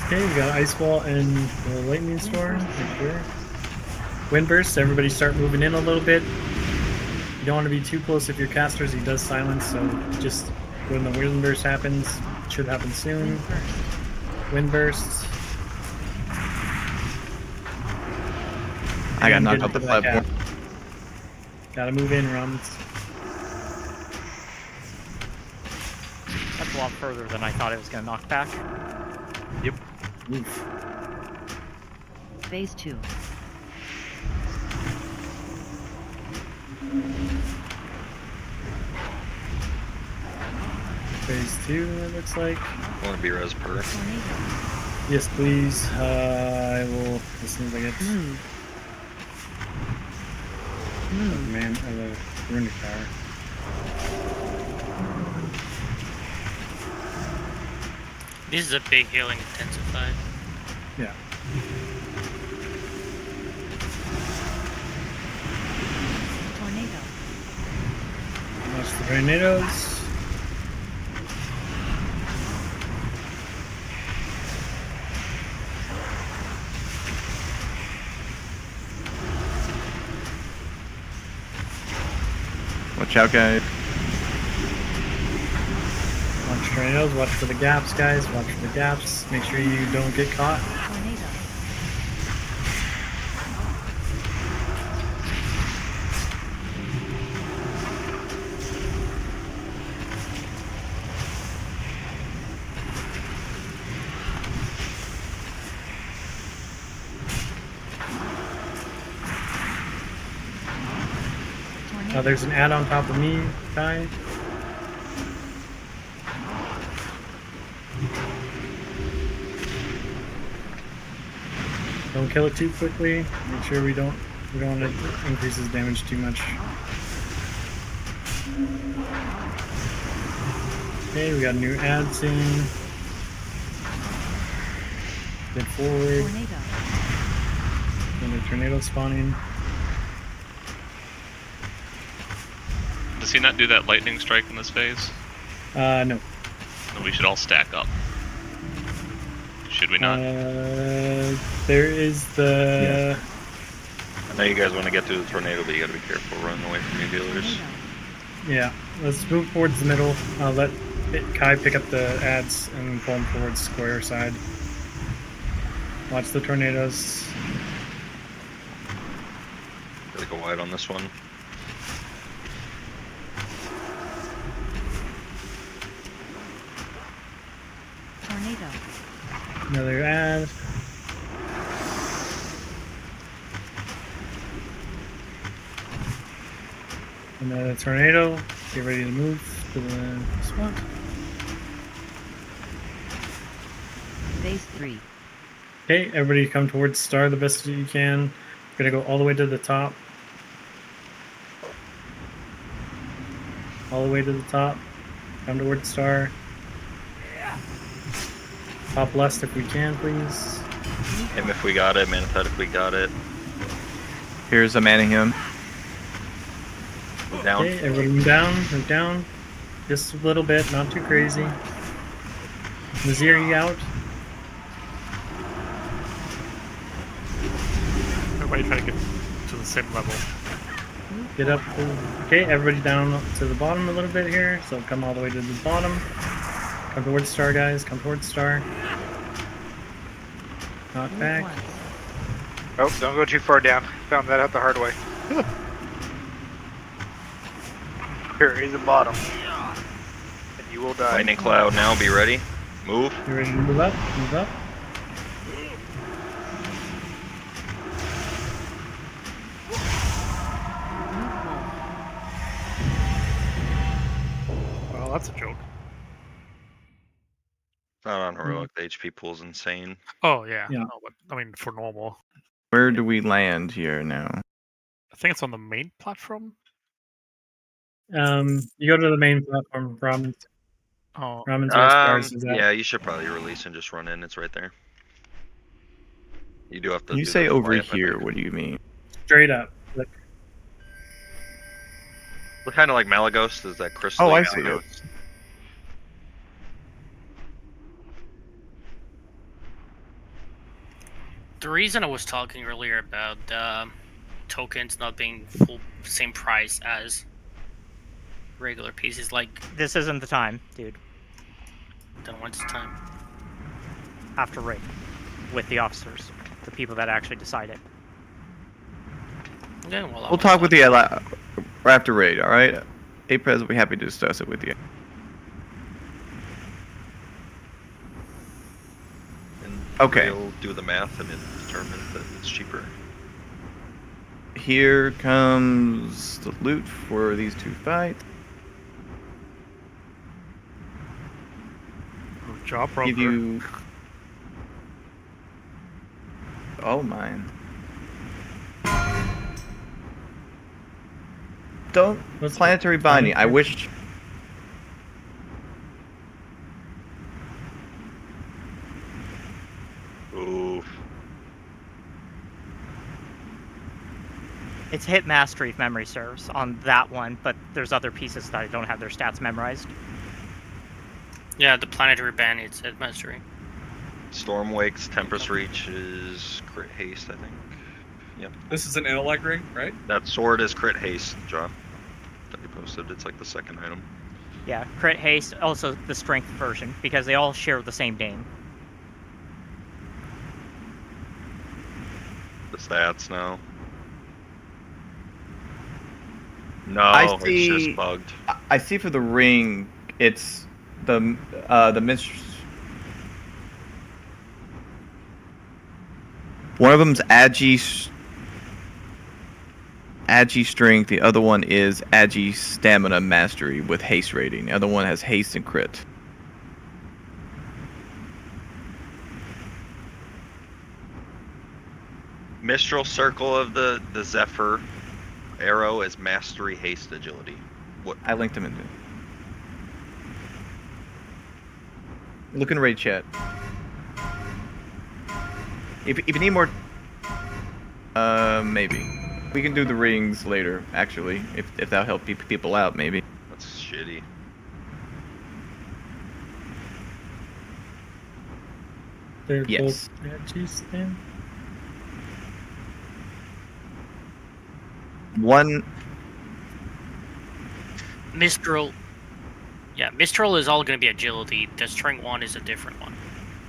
Okay, we got Ice Wall and the Lightning Storm right here. Wind Burst, everybody start moving in a little bit. You don't want to be too close if you're casters, he does silence, so just when the Wind Burst happens, it should happen soon. Wind Burst. I got knocked off the platform. Gotta move in, Rums. That's a lot further than I thought it was going to knock back. Yep. Oof. Phase 2. Phase 2, it looks like. Want to be res per? Yes, please. I will, as soon as I get... Oh, man, the runic power. This is a big healing intensified. Yeah. Tornado. Watch the tornadoes. Watch out, guys. Watch tornadoes, watch for the gaps, guys. Watch for the gaps. Make sure you don't get caught. Tornado. There's an ad on top of me, guy. Don't kill it too quickly. Make sure we don't want to increase his damage too much. Okay, we got a new ad soon. Get forward. And a tornado spawning. Does he not do that lightning strike in this phase? No. Then we should all stack up. Should we not? There is the... I know you guys want to get through the tornado, but you gotta be careful running away from your dealers. Yeah, let's move towards the middle. Let Kai pick up the ads and pull them towards square side. Watch the tornadoes. Gotta go wide on this one. Tornado. Another ad. Another tornado. Get ready to move to the spot. Phase 3. Okay, everybody come towards star the best you can. We're gonna go all the way to the top. All the way to the top. Come towards star. Top left if we can, please. Him if we got it, Manifest if we got it. Here's a manning him. Down. Okay, everybody move down, move down. Just a little bit, not too crazy. Nazir, you out? Everybody try to get to the same level. Get up. Okay, everybody down to the bottom a little bit here. So come all the way to the bottom. Come towards star, guys. Come towards star. Knock back. Oh, don't go too far down. Found that out the hard way. Here is the bottom. And you will die. Lightning cloud now, be ready. Move. You ready to move up? Move up. Well, that's a joke. Not on heroic. The HP pool's insane. Oh yeah. Yeah. No, but I mean for normal. Where do we land here now? I think it's on the main platform. You go to the main platform. Oh. Ramen's where Stars is at. Yeah, you should probably release and just run in. It's right there. You do have to. When you do say the over clamp, I here, think. what do you mean? Straight up. Like, What kind of like Malagos is that crystal? Oh, I see it. Malagos? The reason I was talking earlier about tokens not being full same price as regular pieces, like This isn't the time, dude. then when's the time? After raid. With the officers. The people that actually decide it. Yeah, well, We'll talk with you after raid, all right? Aprez will be happy to discuss it with you. And Okay. We'll do the math and determine that it's cheaper. Here comes the loot for these two fights. Job broker. Give you. Oh mine. Don't planetary binding. I wish. Oof. It's hit mastery if memory serves on that one, but there's other pieces that I don't have their stats memorized. Yeah, the planetary ban it's at mastery. Storm Wake's Tempest Reach is crit haste, I think. Yep. This is an intellect ring, right? That sword is crit haste, John. That you posted. It's like the second item. Yeah, crit haste, also the strength version, because they all share the same name. The stats now. No, I see. it's just bugged. I see for the ring, it's the mistress. One of them's Agi Strength. The other one is Agi Stamina Mastery with haste rating. The other one has haste and crit. Mistral Circle of the Zephyr arrow is Mastery Haste Agility. What? I linked them in there. Look in raid chat. If you need more, maybe we can do the rings later. Actually, if that'll help people out, maybe. That's shitty. they're Yes. both Agis then? One. Mistral. Yeah, Mistral is all going to be agility. The strength one is a different one.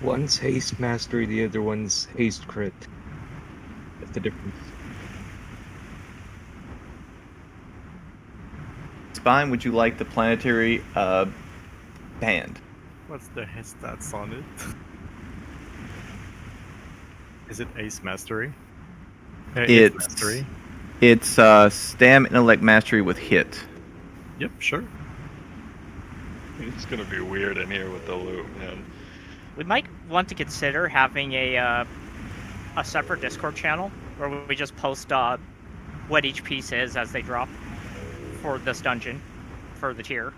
One's haste mastery, the other one's haste crit. That's the difference. Spine, would you like the planetary band? What's the hit stats on it? Is it Ace Mastery? Ace Mastery. It's Stam Intellect Mastery with hit. Yep, sure. It's gonna be weird in here with the loot, man. We might want to consider having a separate Discord channel where we just post what each piece is as they drop for this dungeon for the tier.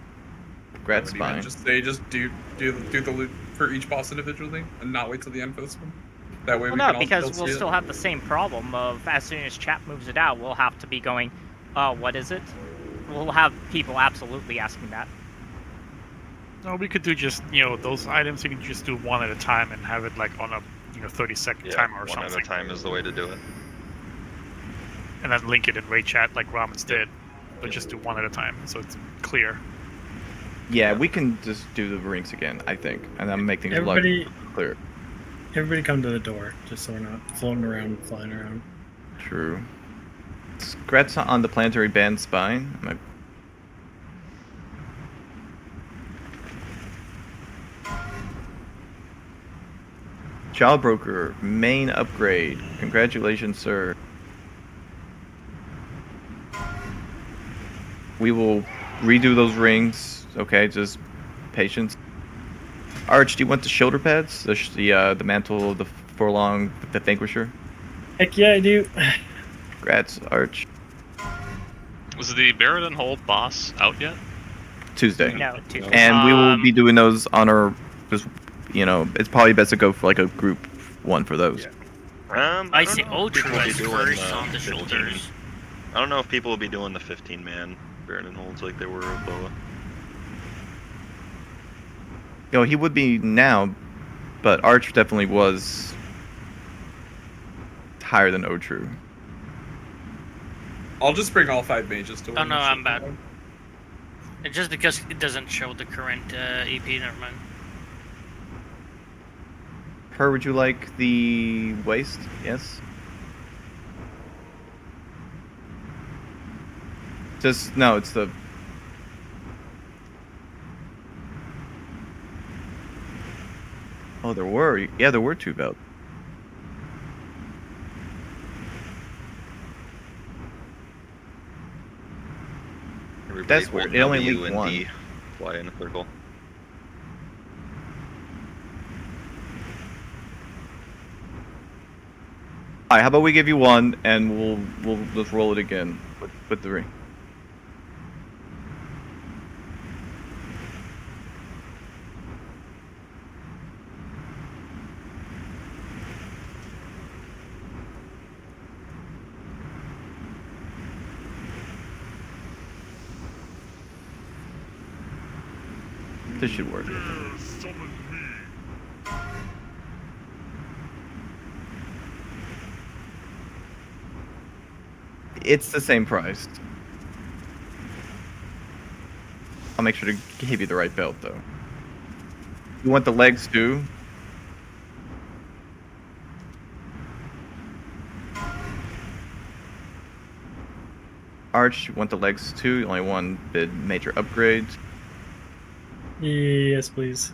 Congrats, Spine. They just do the loot for each boss individually and not wait till the end for this one. That way Well, we no, can all because still we'll see still it. have the same problem of as soon as chat moves it out, we'll have to be going, what is it? We'll have people absolutely asking that. No, we could do just those items. You can just do one at a time and have it like on a 30-second timer or one something. at a time is the way to do it. And then link it in raid chat like Ramen's did, but just do one at a time so it's clear. Yeah, we can just do the rings again, I think, and then make things Everybody- clear. Everybody come to the door, just so we're not floating around, flying around. True. Scratch on the planetary band spine. Jawbroker, main upgrade. Congratulations, sir. We will redo those rings. Okay, just patience. Arch, do you want the shoulder pads? The mantle of the Forlong, the Vanquisher? Heck yeah, I do. Congrats, Arch. Was the Baradin Hold boss out yet? Tuesday. No, Tuesday. And we will be doing those on our, just, you know, it's probably best to go for like a group one for those. I see Ultra People will be as doing first the on the 15. shoulders. I don't know if people will be doing the 15-man Baradin Holds like they were with Boa. You know, he would be now, but Arch definitely was higher than Otru. I'll just bring all 5 mages to Oh win. no, I'm bad. It's just because it doesn't show the current EP, never mind. Her, would you like the waist? Yes. Just, no, it's the... Oh, there were. Yeah, there were 2 belts. Everybody That's weird. hold It only W leaked and one. D, fly in a circle. Alright, how about we give you 1 and we'll just roll it again with the ring. This should work. It's the same price. I'll make sure to give you the right belt, though. You want the legs, too? Arch, you want the legs, too? You only one bid major upgrades. Yes, please.